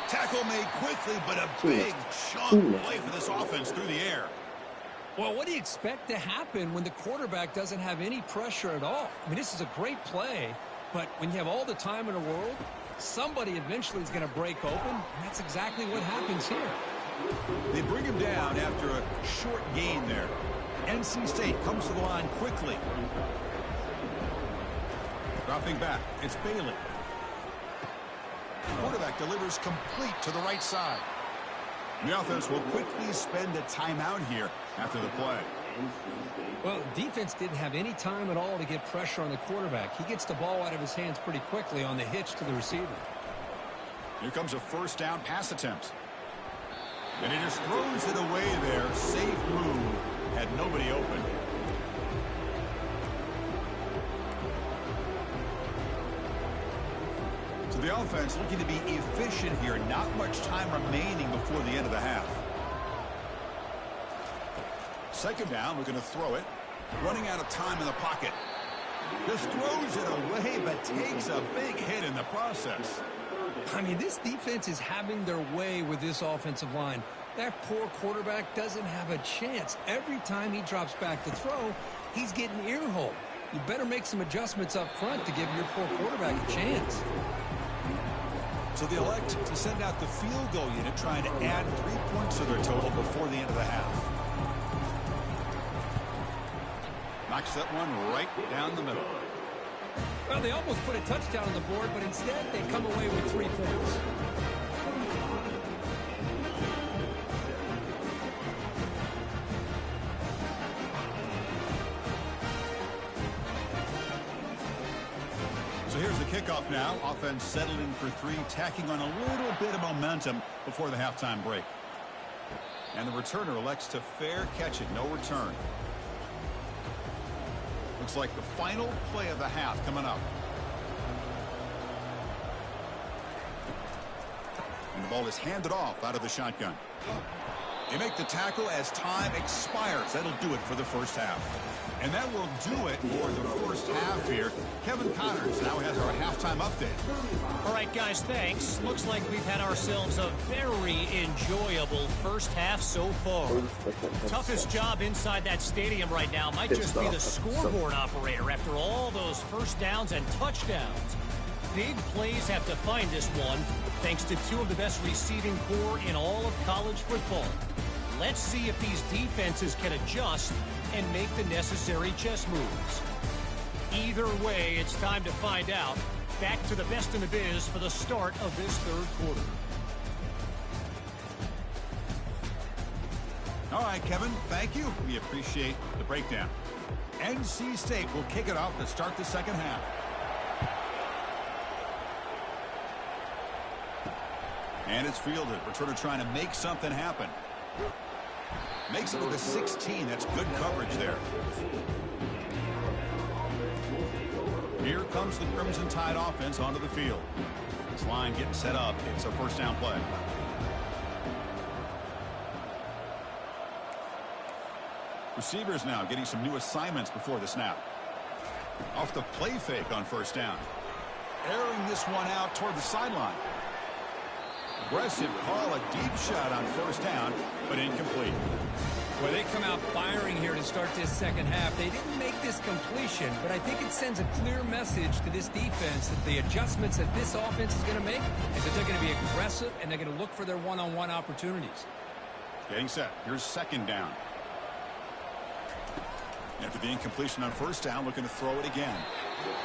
Tackle made quickly, but a big chunk play for this offense through the air.
Well, what do you expect to happen when the quarterback doesn't have any pressure at all? I mean, this is a great play, but when you have all the time in the world, somebody eventually is going to break open, and that's exactly what happens here.
They bring him down after a short gain there. NC State comes to the line quickly. Dropping back, it's Bailey. Quarterback delivers complete to the right side. The offense will quickly spend a timeout here after the play.
Well, defense didn't have any time at all to get pressure on the quarterback. He gets the ball out of his hands pretty quickly on the hitch to the receiver.
Here comes a first down pass attempt. And he just throws it away there. Safe move. Had nobody open. So the offense looking to be efficient here. Not much time remaining before the end of the half. Second down, we're going to throw it. Running out of time in the pocket. Just throws it away, but takes a big hit in the process.
I mean, this defense is having their way with this offensive line. That poor quarterback doesn't have a chance. Every time he drops back to throw, he's getting ear-holed. You better make some adjustments up front to give your poor quarterback a chance.
So they elect to send out the field goal unit, trying to add 3 points to their total before the end of the half. Knocks that one right down the middle.
Well, they almost put a touchdown on the board, but instead they come away with 3 points.
So here's the kickoff now. Offense settled in for 3, tacking on a little bit of momentum before the halftime break. And the returner elects to fair catch it. No return. Looks like the final play of the half coming up. The ball is handed off out of the shotgun. They make the tackle as time expires. That'll do it for the first half. And that will do it for the first half here. Kevin Connors now has our halftime update.
All right, guys, thanks. Looks like we've had ourselves a very enjoyable first half so far. Toughest job inside that stadium right now might just be the scoreboard operator after all those first downs and touchdowns. Big plays have defined this one, thanks to two of the best receiving corps in all of college football. Let's see if these defenses can adjust and make the necessary chess moves. Either way, it's time to find out. Back to the best in the biz for the start of this third quarter.
All right, Kevin, thank you. We appreciate the breakdown. NC State will kick it off to start the second half. And it's fielded. Returner trying to make something happen. Makes it to the 16. That's good coverage there. Here comes the Crimson Tide offense onto the field. This line getting set up. It's a first down play. Receivers now getting some new assignments before the snap. Off the play fake on first down. Airing this one out toward the sideline. Aggressive call, a deep shot on first down, but incomplete.
Well, they come out firing here to start this second half. They didn't make this completion, but I think it sends a clear message to this defense that the adjustments that this offense is going to make is that they're going to be aggressive and they're going to look for their one-on-one opportunities.
Getting set. Here's second down. After the incompletion on first down, looking to throw it again.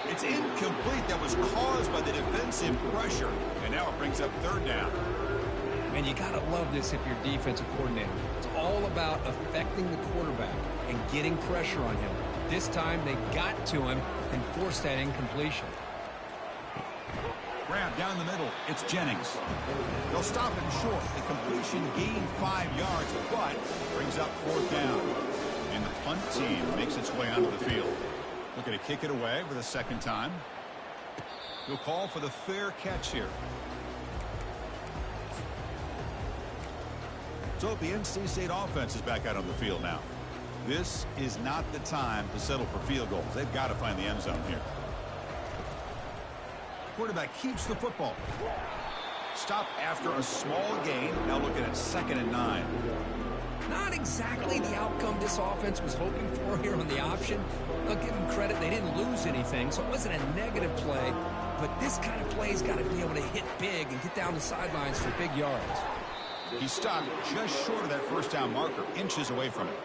It's incomplete. That was caused by the defensive pressure. And now it brings up third down.
And you got to love this if you're defensive coordinator. It's all about affecting the quarterback and getting pressure on him. This time they got to him and forced that incompletion.
Grab down the middle. It's Jennings. They'll stop him short. The completion gained 5 yards, but brings up fourth down. And the punt team makes its way onto the field. Looking to kick it away for the second time. He'll call for the fair catch here. So the NC State offense is back out on the field now. This is not the time to settle for field goals. They've got to find the end zone here. Quarterback keeps the football. Stop after a small gain. Now looking at 2nd and 9.
Not exactly the outcome this offense was hoping for here on the option. I'll give them credit. They didn't lose anything, so it wasn't a negative play. But this kind of play's got to be able to hit big and get down the sidelines for big yards.
He stopped just short of that first down marker, inches away from it.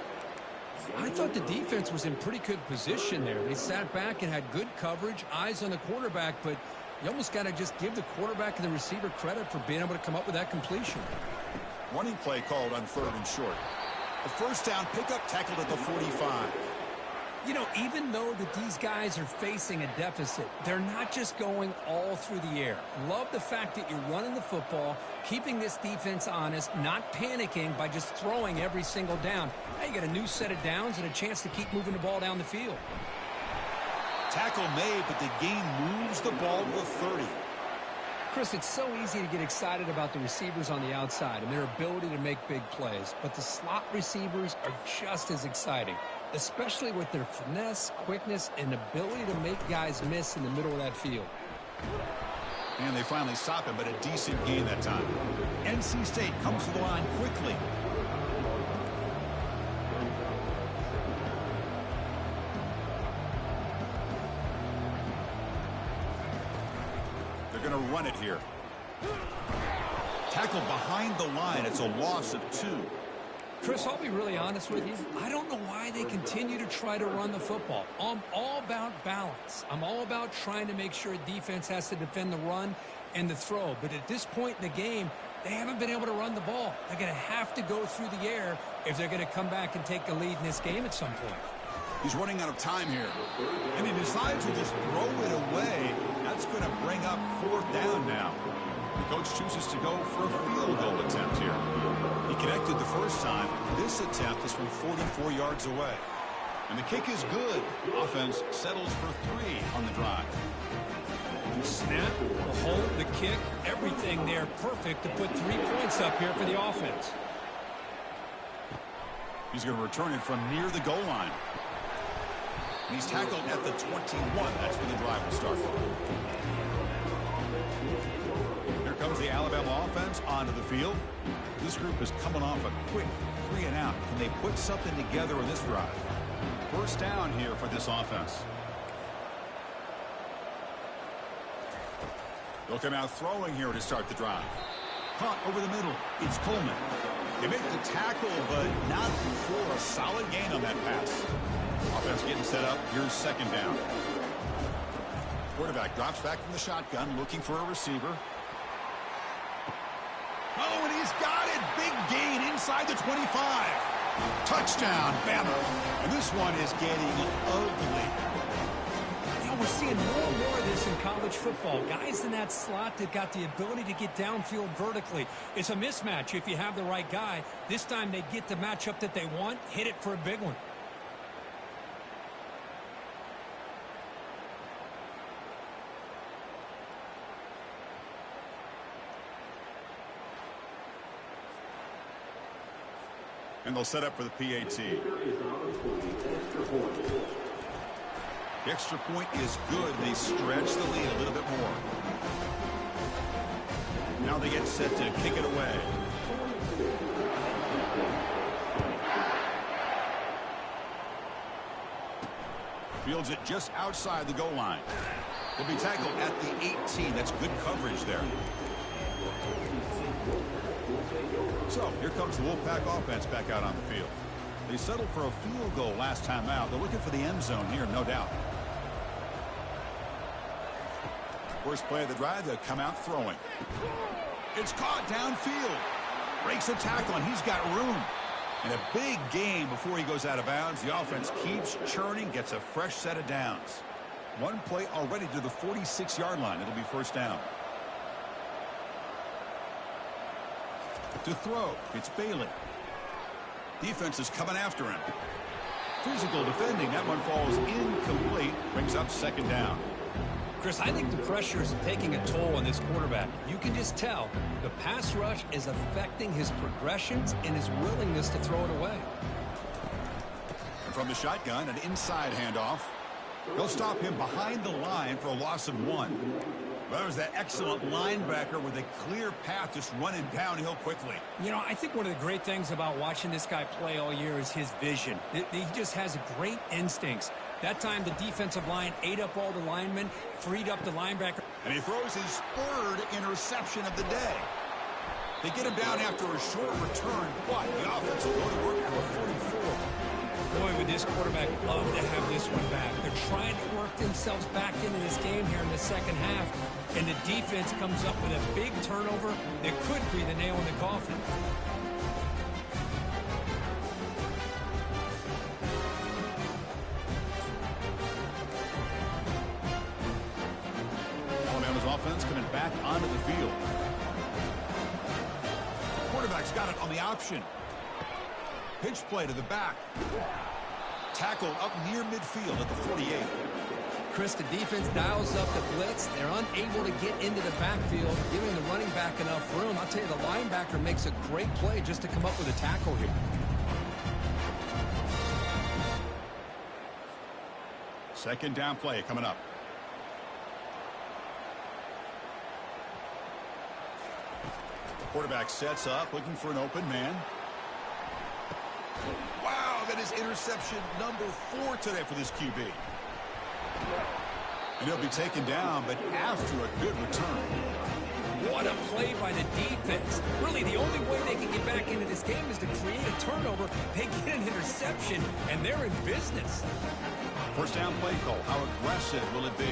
I thought the defense was in pretty good position there. They sat back and had good coverage, eyes on the quarterback, but you almost got to just give the quarterback and the receiver credit for being able to come up with that completion.
Running play called on 3rd and short. A first down pickup tackled at the 45.
You know, even though that these guys are facing a deficit, they're not just going all through the air. Love the fact that you're running the football, keeping this defense honest, not panicking by just throwing every single down. Now you got a new set of downs and a chance to keep moving the ball down the field.
Tackle made, but the gain moves the ball to the 30.
Chris, it's so easy to get excited about the receivers on the outside and their ability to make big plays, but the slot receivers are just as exciting, especially with their finesse, quickness, and ability to make guys miss in the middle of that field.
And they finally stop him, but a decent gain that time. NC State comes to the line quickly. They're going to run it here. Tackle behind the line. It's a loss of 2.
Chris, I'll be really honest with you. I don't know why they continue to try to run the football. I'm all about balance. I'm all about trying to make sure defense has to defend the run and the throw. But at this point in the game, they haven't been able to run the ball. They're going to have to go through the air if they're going to come back and take the lead in this game at some point.
He's running out of time here. And he decides to just throw it away. That's going to bring up 4th down now. The coach chooses to go for a field goal attempt here. He connected the first time. This attempt is from 44 yards away. And the kick is good. Offense settles for 3 on the drive.
Snap, the hold, the kick, everything there perfect to put 3 points up here for the offense.
He's going to return it from near the goal line. And he's tackled at the 21. That's where the drive will start. Here comes the Alabama offense onto the field. This group is coming off a quick 3 and out. Can they put something together in this drive? First down here for this offense. They'll come out throwing here to start the drive. Caught over the middle. It's Coleman. They make the tackle, but not before a solid gain on that pass. Offense getting set up. Here's second down. Quarterback drops back from the shotgun, looking for a receiver. Oh, and he's got it. Big gain inside the 25. Touchdown, Bama. And this one is getting ugly.
We're seeing more and more of this in college football. Guys in that slot that got the ability to get downfield vertically. It's a mismatch if you have the right guy. This time they get the matchup that they want, hit it for a big one.
And they'll set up for the PAT. The extra point is good. They stretch the lead a little bit more. Now they get set to kick it away. Fields it just outside the goal line. He'll be tackled at the 18. That's good coverage there. So here comes the Wolfpack offense back out on the field. They settled for a field goal last time out. They're looking for the end zone here, no doubt. First play of the drive, they'll come out throwing. It's caught downfield. Breaks a tackle, and he's got room. And a big gain before he goes out of bounds. The offense keeps churning, gets a fresh set of downs. One play already to the 46-yard line. It'll be first down. To throw, it's Bailey. Defense is coming after him. Physical defending. That one falls incomplete. Brings up second down.
Chris, I think the pressure is taking a toll on this quarterback. You can just tell the pass rush is affecting his progressions and his willingness to throw it away.
And from the shotgun, an inside handoff. They'll stop him behind the line for a loss of 1. Well, that was that excellent linebacker with a clear path just running downhill quickly.
You know, I think one of the great things about watching this guy play all year is his vision. He just has great instincts. That time, the defensive line ate up all the linemen, freed up the linebacker.
And he throws his third interception of the day. They get him down after a short return, but the offense will go to work for a 44.
Boy, would this quarterback love to have this one back. They're trying to work themselves back into this game here in the second half, and the defense comes up with a big turnover that could be the nail in the coffin.
Alabama's offense coming back onto the field. Quarterback's got it on the option. Pitch play to the back. Tackle up near midfield at the 48.
Chris, the defense dials up the blitz. They're unable to get into the backfield, giving the running back enough room. I'll tell you, the linebacker makes a great play just to come up with a tackle here.
Second down play coming up. Quarterback sets up, looking for an open man. Wow, that is interception number 4 today for this QB. And he'll be taken down, but after a good return.
What a play by the defense. Really, the only way they can get back into this game is to create a turnover. They get an interception, and they're in business.
First down play call. How aggressive will it be?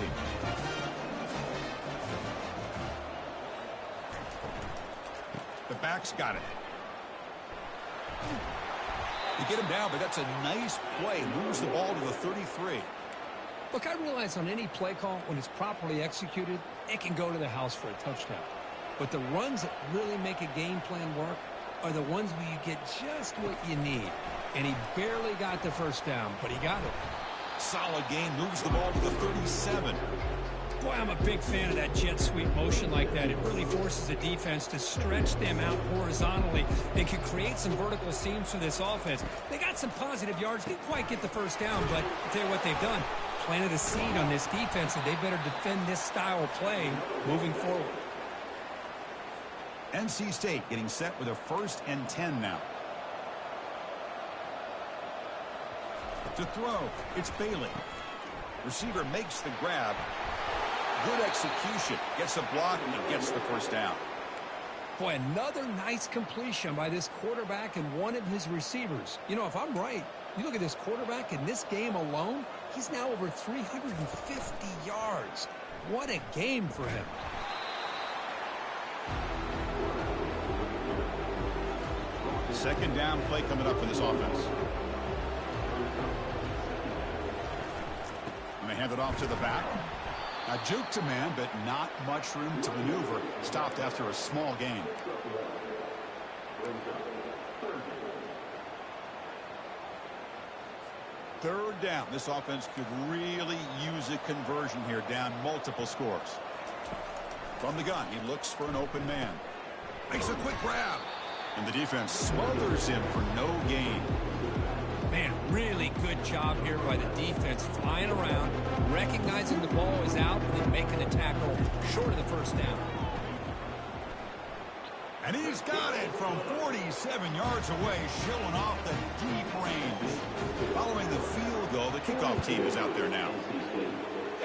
The back's got it. You get him down, but that's a nice play. Moves the ball to the 33.
Look, I realize on any play call, when it's properly executed, it can go to the house for a touchdown. But the runs that really make a game plan work are the ones where you get just what you need. And he barely got the first down, but he got it.
Solid gain. Moves the ball to the 37.
Boy, I'm a big fan of that jet sweep motion like that. It really forces the defense to stretch them out horizontally and can create some vertical seams for this offense. They got some positive yards. Didn't quite get the first down, but I'll tell you what they've done. Planted a seed on this defense, and they better defend this style of play moving forward.
NC State getting set with a 1st and 10 now. To throw, it's Bailey. Receiver makes the grab. Good execution. Gets a block and gets the first down.
Boy, another nice completion by this quarterback and one of his receivers. You know, if I'm right, you look at this quarterback in this game alone, he's now over 350 yards. What a game for him.
Second down play coming up for this offense. And they hand it off to the back. A juke to man, but not much room to maneuver. Stopped after a small gain. Third down. This offense could really use a conversion here, down multiple scores. From the gun, he looks for an open man. Makes a quick grab. And the defense smothers him for no gain.
Man, really good job here by the defense, flying around, recognizing the ball is out, and then making the tackle short of the first down.
And he's got it from 47 yards away, showing off the deep range. Following the field goal, the kickoff team is out there now.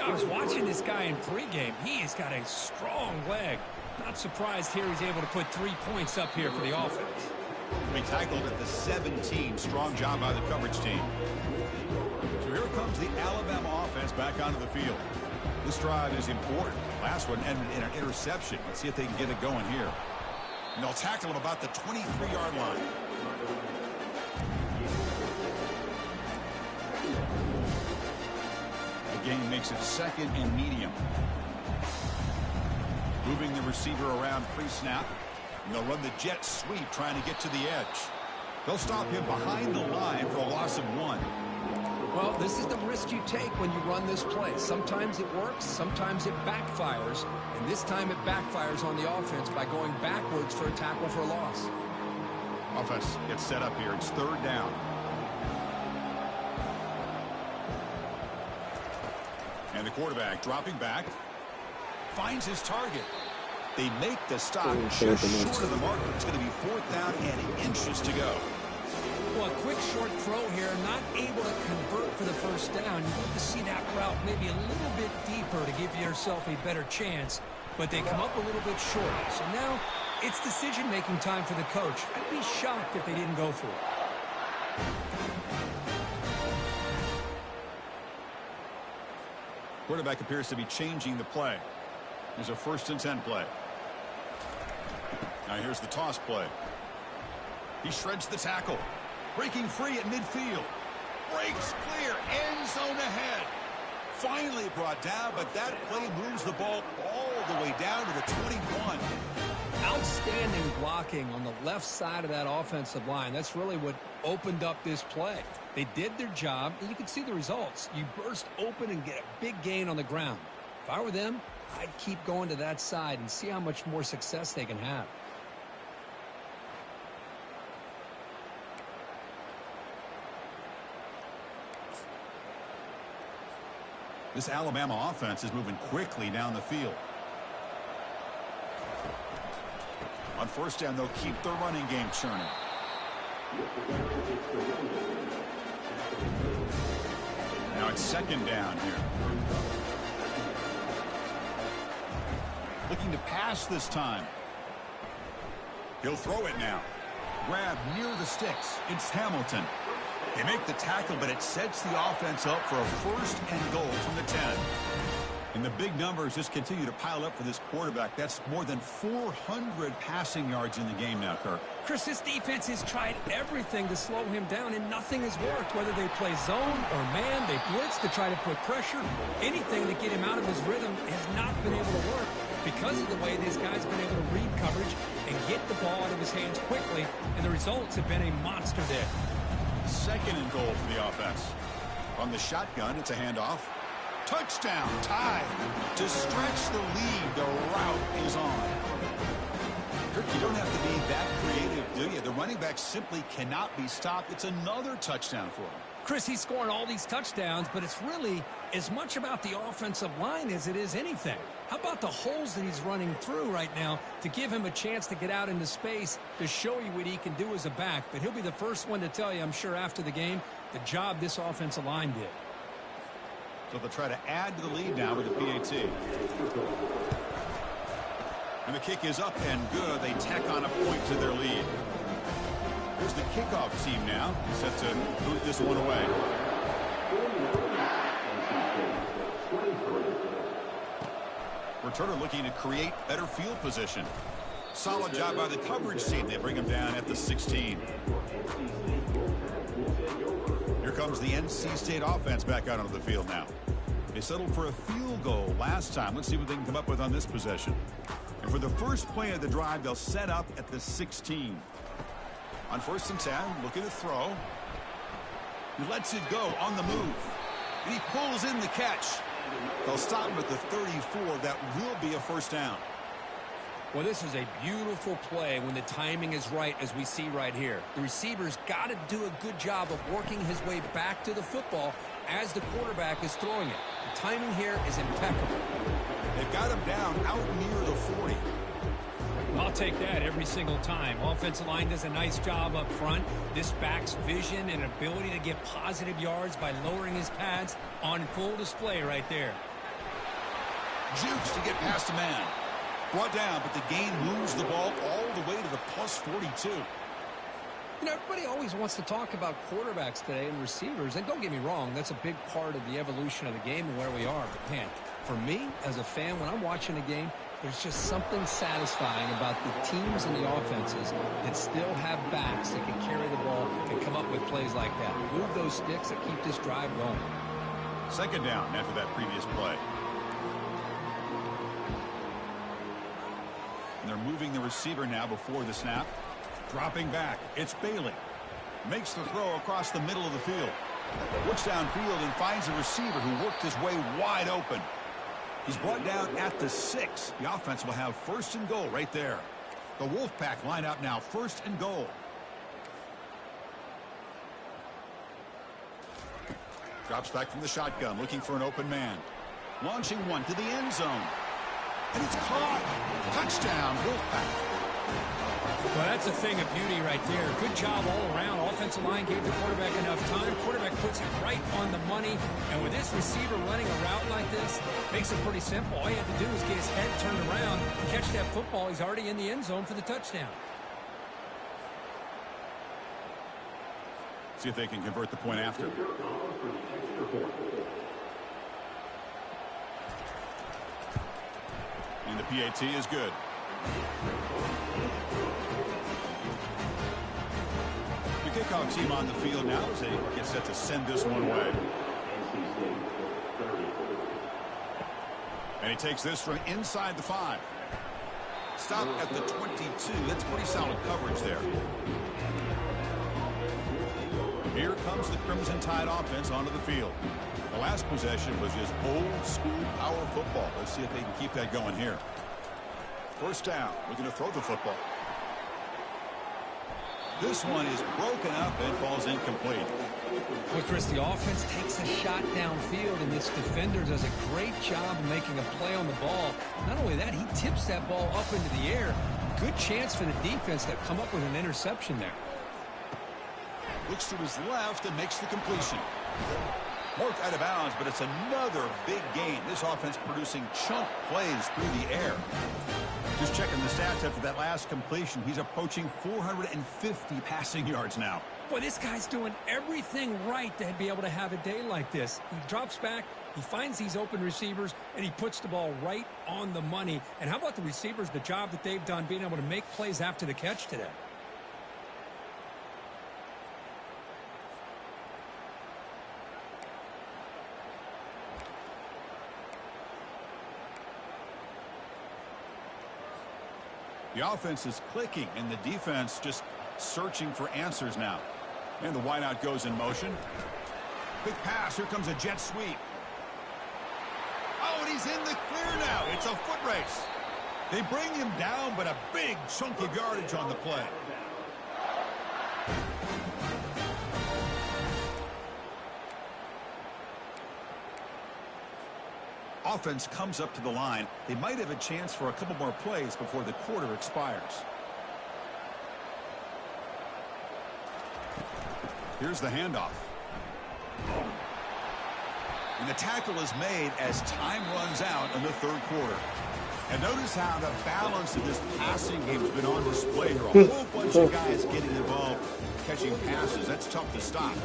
I was watching this guy in pregame. He has got a strong leg. Not surprised here he's able to put 3 points up here for the offense.
He tackled at the 17. Strong job by the coverage team. So here comes the Alabama offense back onto the field. This drive is important. Last one ended in an interception. Let's see if they can get it going here. And they'll tackle him about the 23-yard line. The game makes it 2nd and medium. Moving the receiver around pre-snap. And they'll run the jet sweep trying to get to the edge. They'll stop him behind the line for a loss of 1.
Well, this is the risk you take when you run this play. Sometimes it works, sometimes it backfires. And this time it backfires on the offense by going backwards for a tackle for a loss.
Offense gets set up here. It's 3rd down. And the quarterback dropping back. Finds his target. They make the stop just short of the marker. It's going to be 4th down and inches to go.
Well, a quick short throw here, not able to convert for the first down. You want to see that route maybe a little bit deeper to give yourself a better chance, but they come up a little bit short. So now it's decision-making time for the coach. I'd be shocked if they didn't go for it.
Quarterback appears to be changing the play. There's a 1st and 10 play. Now here's the toss play. He shreds the tackle. Breaking free at midfield. Breaks clear. End zone ahead. Finally brought down, but that play moves the ball all the way down to the 21.
Outstanding blocking on the left side of that offensive line. That's really what opened up this play. They did their job, and you can see the results. You burst open and get a big gain on the ground. If I were them, I'd keep going to that side and see how much more success they can have.
This Alabama offense is moving quickly down the field. On 1st down, they'll keep their running game churning. Now it's 2nd down here. Looking to pass this time. He'll throw it now. Grab near the sticks. It's Hamilton. They make the tackle, but it sets the offense up for a 1st and goal from the 10. And the big numbers just continue to pile up for this quarterback. That's more than 400 passing yards in the game now, Kirk.
Chris, this defense has tried everything to slow him down, and nothing has worked. Whether they play zone or man, they blitz to try to put pressure. Anything to get him out of his rhythm has not been able to work because of the way this guy's been able to read coverage and get the ball out of his hands quickly, and the results have been a monster day.
2nd and goal for the offense. On the shotgun, it's a handoff. Touchdown, tied. To stretch the lead, the route is on. Kirk, you don't have to be that creative, do you? The running back simply cannot be stopped. It's another touchdown for him.
Chris, he's scoring all these touchdowns, but it's really as much about the offensive line as it is anything. How about the holes that he's running through right now to give him a chance to get out into space to show you what he can do as a back? But he'll be the first one to tell you, I'm sure, after the game, the job this offensive line did.
So they'll try to add to the lead now with the PAT. And the kick is up and good. They tack on a point to their lead. Here's the kickoff team now, set to boot this one away. Returner looking to create better field position. Solid job by the coverage team. They bring him down at the 16. Here comes the NC State offense back out onto the field now. They settled for a field goal last time. Let's see what they can come up with on this possession. And for the first play of the drive, they'll set up at the 16. On 1st and 10, looking to throw. He lets it go on the move. And he pulls in the catch. They'll stop him at the 34. That will be a first down.
Well, this is a beautiful play when the timing is right, as we see right here. The receiver's got to do a good job of working his way back to the football as the quarterback is throwing it. The timing here is impeccable.
They've got him down out near the 40.
I'll take that every single time. Offensive line does a nice job up front. This back's vision and ability to get positive yards by lowering his pads on full display right there.
Jukes to get past a man. Brought down, but the gain moves the ball all the way to the plus 42.
You know, everybody always wants to talk about quarterbacks today and receivers, and don't get me wrong, that's a big part of the evolution of the game and where we are. But, man, for me, as a fan, when I'm watching a game, there's just something satisfying about the teams and the offenses that still have backs that can carry the ball and come up with plays like that. Move those sticks that keep this drive going.
2nd down after that previous play. And they're moving the receiver now before the snap. Dropping back. It's Bailey. Makes the throw across the middle of the field. Looks downfield and finds a receiver who worked his way wide open. He's brought down at the 6. The offense will have 1st and goal right there. The Wolfpack line out now, 1st and goal. Drops back from the shotgun, looking for an open man. Launching one to the end zone. And it's caught. Touchdown, Wolfpack.
Well, that's a thing of beauty right there. Good job all around. Offensive line gave the quarterback enough time. Quarterback puts it right on the money. And with this receiver running a route like this, makes it pretty simple. All you have to do is get his head turned around, catch that football. He's already in the end zone for the touchdown.
See if they can convert the point after. And the PAT is good. The kickoff team on the field now as they get set to send this one away. And he takes this from inside the 5. Stop at the 22. That's pretty solid coverage there. Here comes the Crimson Tide offense onto the field. The last possession was just old school power football. Let's see if they can keep that going here. 1st down. Looking to throw the football. This one is broken up and falls incomplete.
Well, Chris, the offense takes a shot downfield, and this defender does a great job of making a play on the ball. Not only that, he tips that ball up into the air. Good chance for the defense to come up with an interception there.
Looks to his left and makes the completion. Marked out of bounds, but it's another big gain. This offense producing chunk plays through the air. Just checking the stats after that last completion. He's approaching 450 passing yards now.
Boy, this guy's doing everything right to be able to have a day like this. He drops back, he finds these open receivers, and he puts the ball right on the money. And how about the receivers, the job that they've done being able to make plays after the catch today?
The offense is clicking, and the defense just searching for answers now. And the wideout goes in motion. Quick pass. Here comes a jet sweep. and he's in the clear now. It's a foot race. They bring him down, but a big chunk of yardage on the play. Offense comes up to the line. They might have a chance for a couple more plays before the quarter expires. Here's the handoff. And the tackle is made as time runs out in the third quarter. And notice how the balance of this passing game has been on display here. A whole bunch of guys getting involved catching passes. That's tough to stop.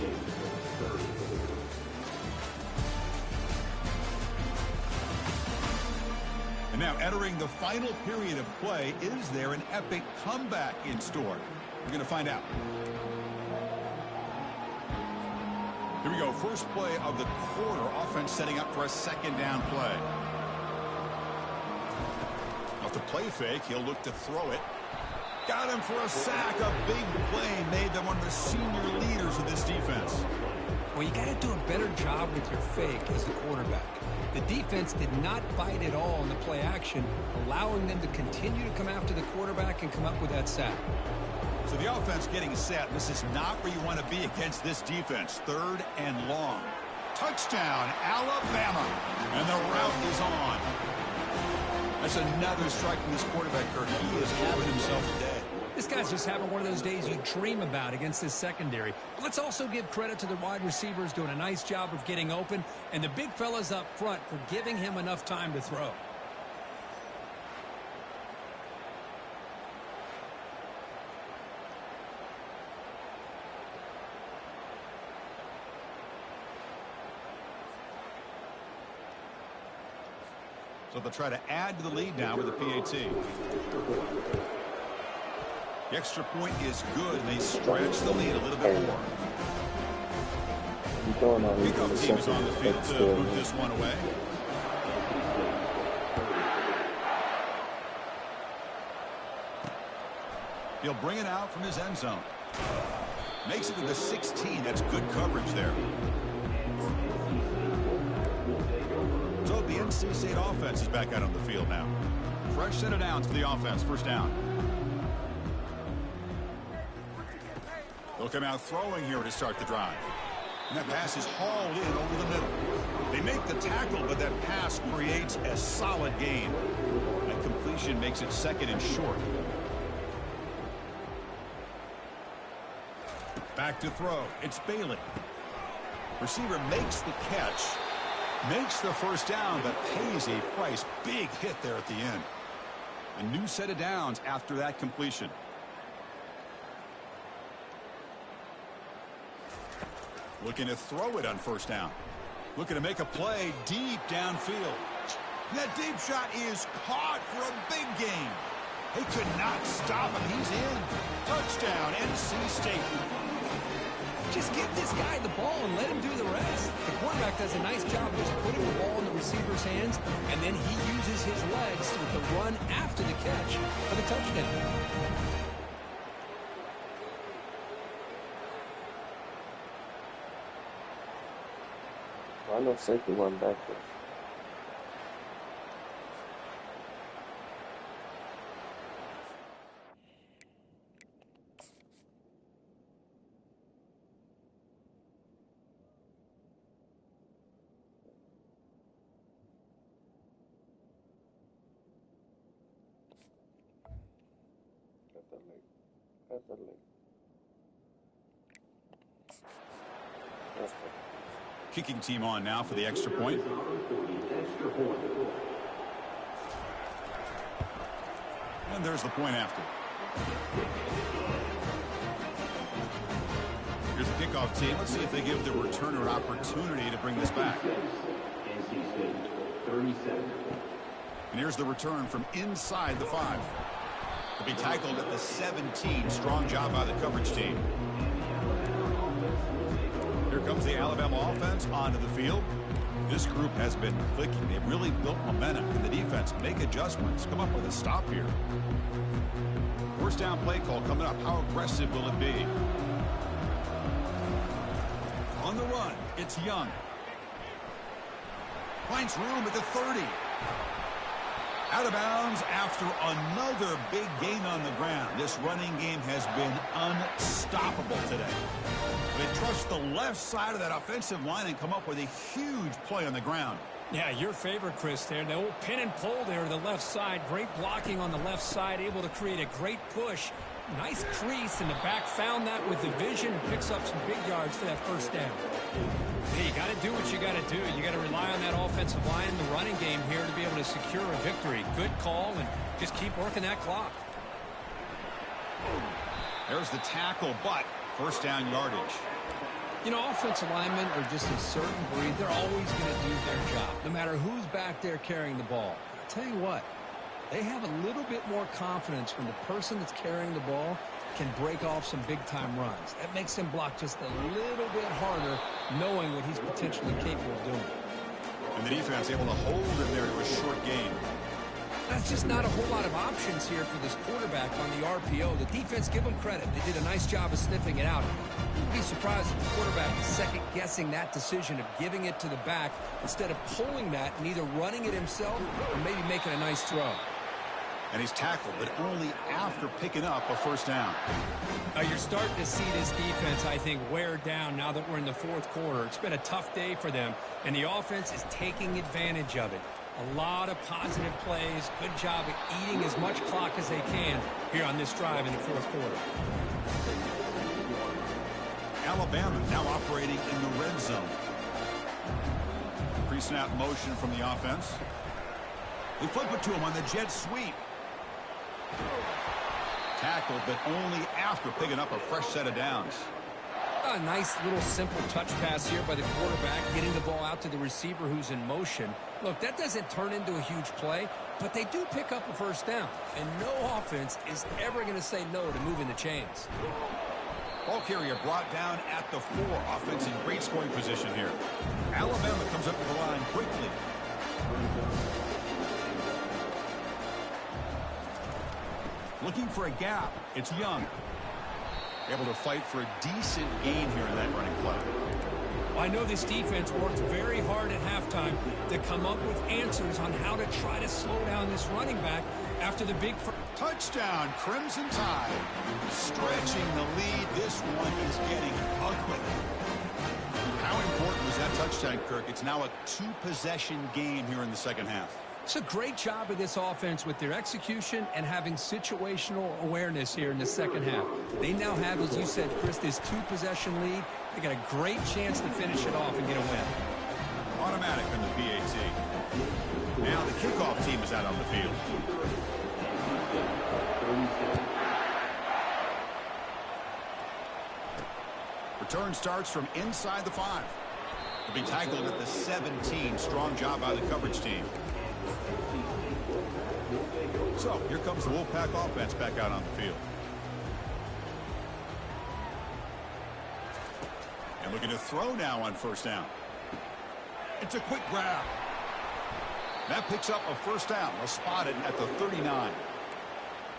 And now entering the final period of play, is there an epic comeback in store? We're going to find out. Here we go. First play of the quarter. Offense setting up for a second down play. Off the play fake, he'll look to throw it. Got him for a sack. A big play made them one of the senior leaders of this defense.
Well, you got to do a better job with your fake as the quarterback. The defense did not bite at all in the play action, allowing them to continue to come after the quarterback and come up with that sack.
So the offense getting set. This is not where you want to be against this defense. Third and long. Touchdown, Alabama. And the route is on. That's another strike from this quarterback, Kirk. He is having himself a day.
This guy's just having one of those days you dream about against this secondary. But let's also give credit to the wide receivers doing a nice job of getting open, and the big fellas up front for giving him enough time to throw.
So they'll try to add to the lead now with the PAT. The extra point is good, and they stretch the lead a little bit more. Pickup team is on the field to move this one away. He'll bring it out from his end zone. Makes it to the 16. That's good coverage there. So the NC State offense is back out on the field now. Fresh set of downs for the offense. First down. They'll come out throwing here to start the drive. And that pass is hauled in over the middle. They make the tackle, but that pass creates a solid gain. That completion makes it second and short. Back to throw. It's Bailey. Receiver makes the catch. Makes the first down, but pays a price. Big hit there at the end. A new set of downs after that completion. Looking to throw it on first down. Looking to make a play deep downfield. That deep shot is caught for a big gain. They could not stop him. He's in. Touchdown, NC State.
Just give this guy the ball and let him do the rest. The quarterback does a nice job of just putting the ball in the receiver's hands, and then he uses his legs with the run after the catch for the touchdown.
Why not safety one backwards?
Kicking team on now for the extra point. And there's the point after. Here's the kickoff team. Let's see if they give the returner an opportunity to bring this back. And here's the return from inside the 5. To be tackled at the 17. Strong job by the coverage team. Here comes the Alabama offense onto the field. This group has been clicking. They've really built momentum. Can the defense make adjustments? Come up with a stop here. First down play call coming up. How aggressive will it be? On the run, it's Young. Finds room at the 30. Out of bounds after another big gain on the ground. This running game has been unstoppable today. They trust the left side of that offensive line and come up with a huge play on the ground.
Yeah, your favorite, Chris, there. The old pin and pull there to the left side. Great blocking on the left side, able to create a great push. Nice crease, and the back found that with the vision and picks up some big yards for that first down. Hey, you got to do what you got to do. You got to rely on that offensive line in the running game here to be able to secure a victory. Good call, and just keep working that clock.
There's the tackle, but first down yardage.
You know, offensive linemen are just a certain breed. They're always going to do their job, no matter who's back there carrying the ball. I'll tell you what, they have a little bit more confidence when the person that's carrying the ball can break off some big-time runs. That makes him block just a little bit harder, knowing what he's potentially capable of doing.
And the defense able to hold him there to a short gain.
That's just not a whole lot of options here for this quarterback on the RPO. The defense, give them credit. They did a nice job of sniffing it out. You'd be surprised if the quarterback is second-guessing that decision of giving it to the back instead of pulling that and either running it himself or maybe making a nice throw.
And he's tackled, but only after picking up a first down.
You're starting to see this defense, I think, wear down now that we're in the fourth quarter. It's been a tough day for them, and the offense is taking advantage of it. A lot of positive plays. Good job at eating as much clock as they can here on this drive in the fourth quarter.
Alabama now operating in the red zone. Pre-snap motion from the offense. They flip it to him on the jet sweep. Tackled, but only after picking up a fresh set of downs.
A nice little simple touch pass here by the quarterback, getting the ball out to the receiver who's in motion. Look, that doesn't turn into a huge play, but they do pick up a first down. And no offense is ever going to say no to moving the chains.
Ball carrier brought down at the 4. Offense in great scoring position here. Alabama comes up to the line quickly. Looking for a gap. It's Young. Able to fight for a decent gain here in that running play.
Well, I know this defense worked very hard at halftime to come up with answers on how to try to slow down this running back after the big
touchdown, Crimson Tide. Stretching the lead. This one is getting ugly. How important was that touchdown, Kirk? It's now a 2-possession game here in the second half.
It's a great job of this offense with their execution and having situational awareness here in the second half. They now have, as you said, Chris, this 2-possession lead. They got a great chance to finish it off and get a win.
Automatic on the PAT. Now the kickoff team is out on the field. Return starts from inside the 5. They'll be tackled at the 17. Strong job by the coverage team. So, here comes the Wolfpack offense back out on the field. And looking to throw now on first down. It's a quick grab. That picks up a first down. They'll spot it at the 39.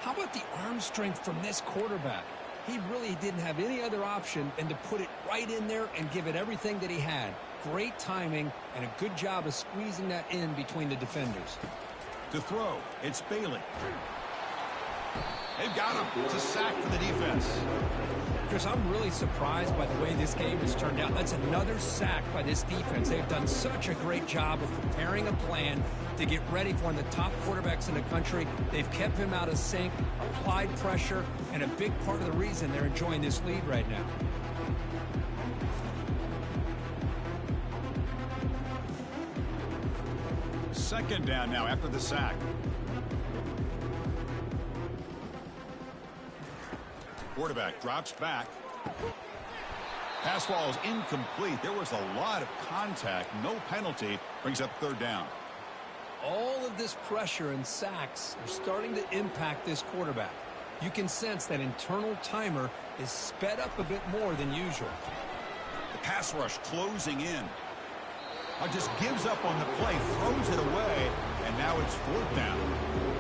How about the arm strength from this quarterback? He really didn't have any other option than to put it right in there and give it everything that he had. Great timing and a good job of squeezing that in between the defenders.
To throw, it's Bailey. They've got him. It's a sack for the defense.
Chris, I'm really surprised by the way this game has turned out. That's another sack by this defense. They've done such a great job of preparing a plan to get ready for one of the top quarterbacks in the country. They've kept him out of sync, applied pressure, and a big part of the reason they're enjoying this lead right now.
Second down now after the sack. Quarterback drops back. Pass ball is incomplete. There was a lot of contact. No penalty. Brings up third down.
All of this pressure and sacks are starting to impact this quarterback. You can sense that internal timer is sped up a bit more than usual.
The pass rush closing in. Just gives up on the play, throws it away, and now it's fourth down.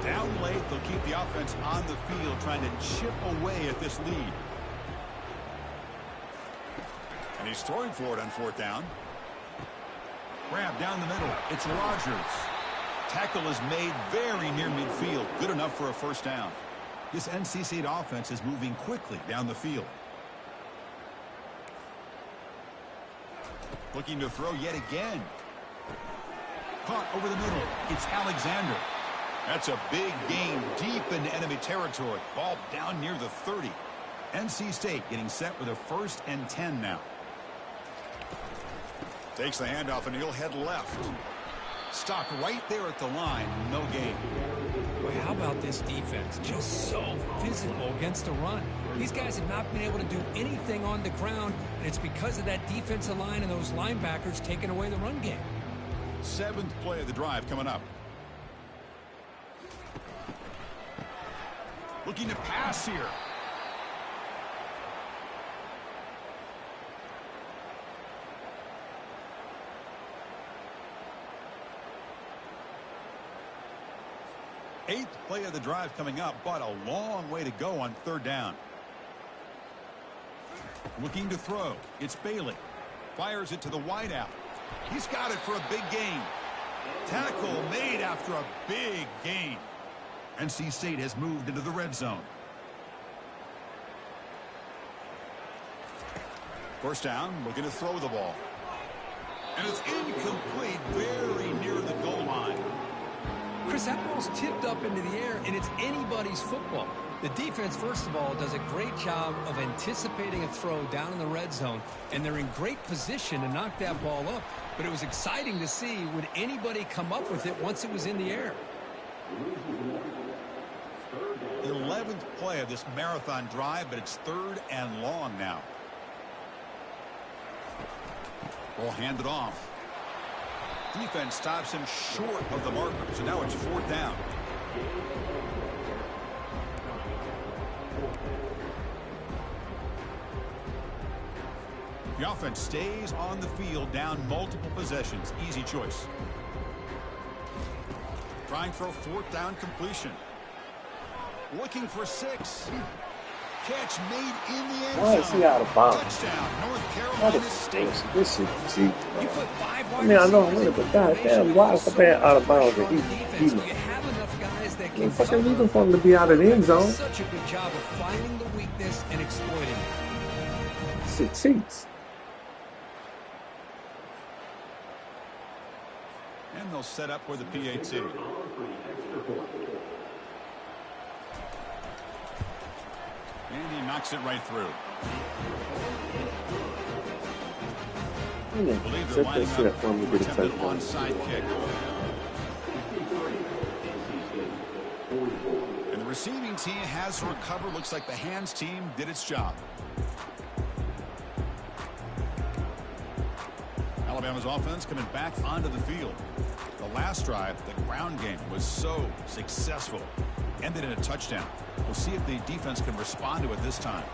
Down late, they'll keep the offense on the field trying to chip away at this lead. And he's throwing for it on fourth down. Grab down the middle. It's Rodgers. Tackle is made very near midfield. Good enough for a first down. This NC State offense is moving quickly down the field. Looking to throw yet again. Caught over the middle. It's Alexander. That's a big gain deep into enemy territory. Ball down near the 30. NC State getting set with a 1st and 10 now. Takes the handoff and he'll head left. Stopped right there at the line. No gain.
Boy, how about this defense? Just so physical against the run. These guys have not been able to do anything on the ground, and it's because of that defensive line and those linebackers taking away the run game.
7th play of the drive coming up. Looking to pass here. Eighth play of the drive coming up, but a long way to go on 3rd down. Looking to throw. It's Bailey. Fires it to the wideout. He's got it for a big gain. Tackle made after a big gain. NC State has moved into the red zone. First down, looking to throw the ball. And it's incomplete, very near the goal line.
Chris, that ball's tipped up into the air, and it's anybody's football. The defense, first of all, does a great job of anticipating a throw down in the red zone, and they're in great position to knock that ball up. But it was exciting to see, would anybody come up with it once it was in the air?
11th play of this marathon drive, but it's 3rd and long now. Ball handed off. Defense stops him short of the marker, so now it's 4th down. The offense stays on the field, down multiple possessions. Easy choice. Trying for a 4th down completion. Looking for 6. Catch made in the end zone.
Why is he out of bounds?
Touchdown, North Carolina State.
This shit, see.
You put 5
I mean, I know I'm winning, but goddamn, why is the man out of bounds? And he
you have enough guys that can
fucking reason for him to be out of the end zone.
Such a good job of finding the weakness and exploiting it.
6 seats.
And they'll set up with the PAT. And he knocks it right through. I believe they're lining up for an attempted onside kick. And the receiving team has to recover. Looks like the hands team did its job. Alabama's offense coming back onto the field. The last drive, the ground game, was so successful. Ended in a touchdown. We'll see if the defense can respond to it this time.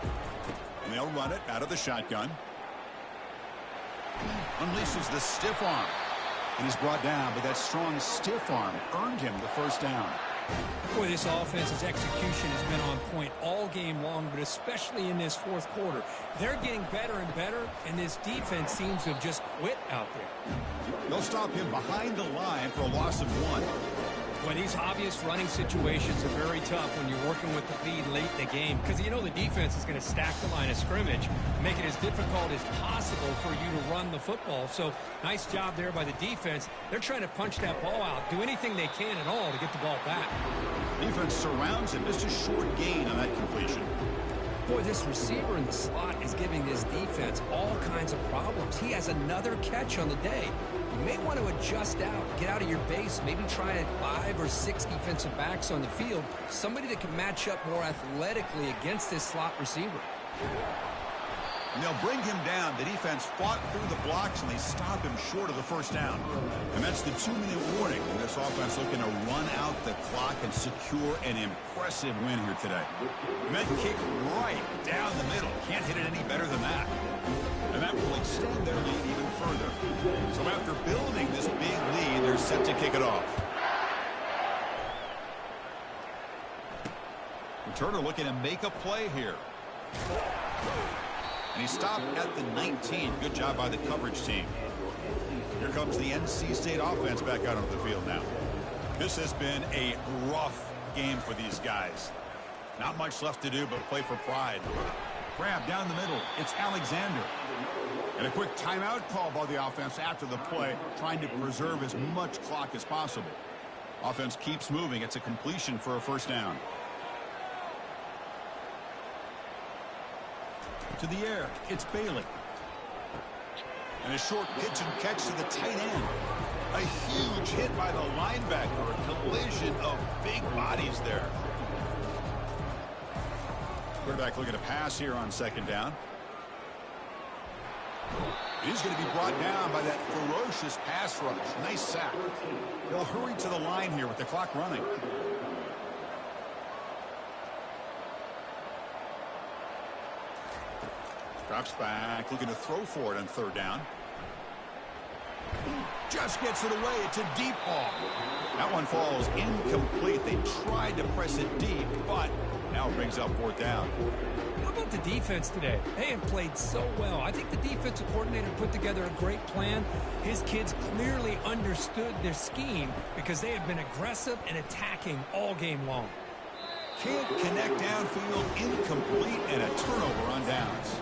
And they'll run it out of the shotgun. Unleashes the stiff arm. And he's brought down, but that strong stiff arm earned him the first down.
Boy, this offense's execution has been on point all game long, but especially in this 4th quarter. They're getting better and better, and this defense seems to have just quit out there.
They'll stop him behind the line for a loss of 1.
Well, these obvious running situations are very tough when you're working with the lead late in the game, because you know the defense is going to stack the line of scrimmage, make it as difficult as possible for you to run the football. So nice job there by the defense. They're trying to punch that ball out, do anything they can at all to get the ball back.
Defense surrounds him. Just a short gain on that completion.
Boy, this receiver in the slot is giving this defense all kinds of problems. He has another catch on the day. You may want to adjust out, get out of your base, maybe try 5 or 6 defensive backs on the field, somebody that can match up more athletically against this slot receiver.
And they'll bring him down. The defense fought through the blocks, and they stop him short of the first down. And that's the 2-minute warning. And this offense looking to run out the clock and secure an impressive win here today. And that kick right down the middle. Can't hit it any better than that. And that will extend their lead even further. So after building this big lead, they're set to kick it off. Turner looking to make a play here. And he stopped at the 19. Good job by the coverage team. Here comes the NC State offense back out onto the field now. This has been a rough game for these guys. Not much left to do but play for pride. Grab down the middle. It's Alexander. And a quick timeout call by the offense after the play, trying to preserve as much clock as possible. Offense keeps moving. It's a completion for a first down. To the air. It's Bailey. And a short pitch and catch to the tight end. A huge hit by the linebacker. A collision of big bodies there. Quarterback looking to pass here on second down. He's going to be brought down by that ferocious pass rush. Nice sack. They'll hurry to the line here with the clock running. Drops back, looking to throw for it on third down. Just gets it away. It's a deep ball. That one falls incomplete. They tried to press it deep, but now it brings up fourth down.
How about the defense today? They have played so well. I think the defensive coordinator put together a great plan. His kids clearly understood their scheme because they have been aggressive and attacking all game long.
Can't connect downfield, incomplete, and a turnover on downs.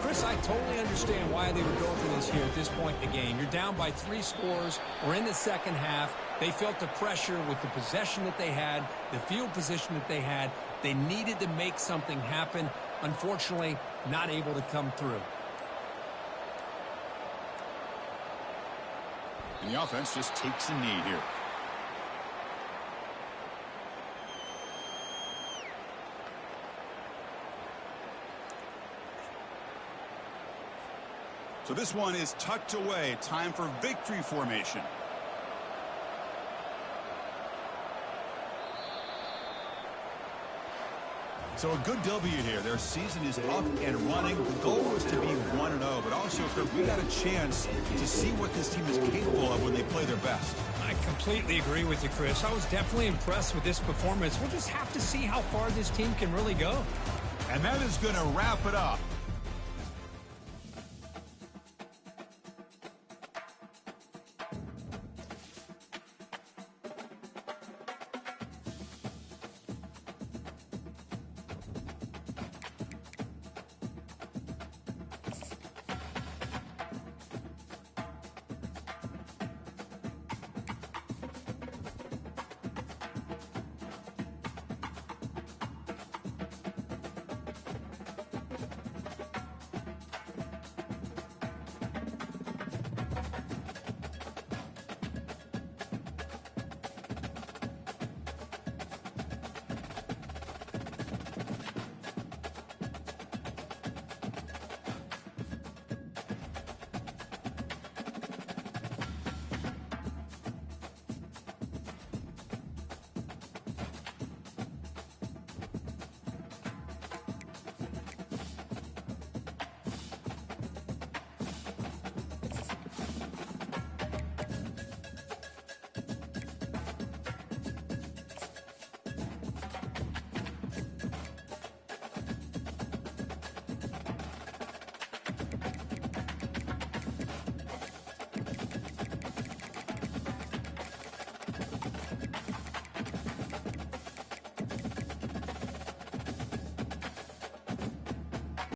Chris, I totally understand why they would go for this here at this point in the game. You're down by 3 scores. We're in the second half. They felt the pressure with the possession that they had, the field position that they had. They needed to make something happen. Unfortunately, not able to come through.
And the offense just takes a knee here. So this one is tucked away. Time for victory formation. So a good W here. Their season is up and running. The goal was to be 1-0, but also we got a chance to see what this team is capable of when they play their best.
I completely agree with you, Chris. I was definitely impressed with this performance. We'll just have to see how far this team can really go.
And that is going to wrap it up.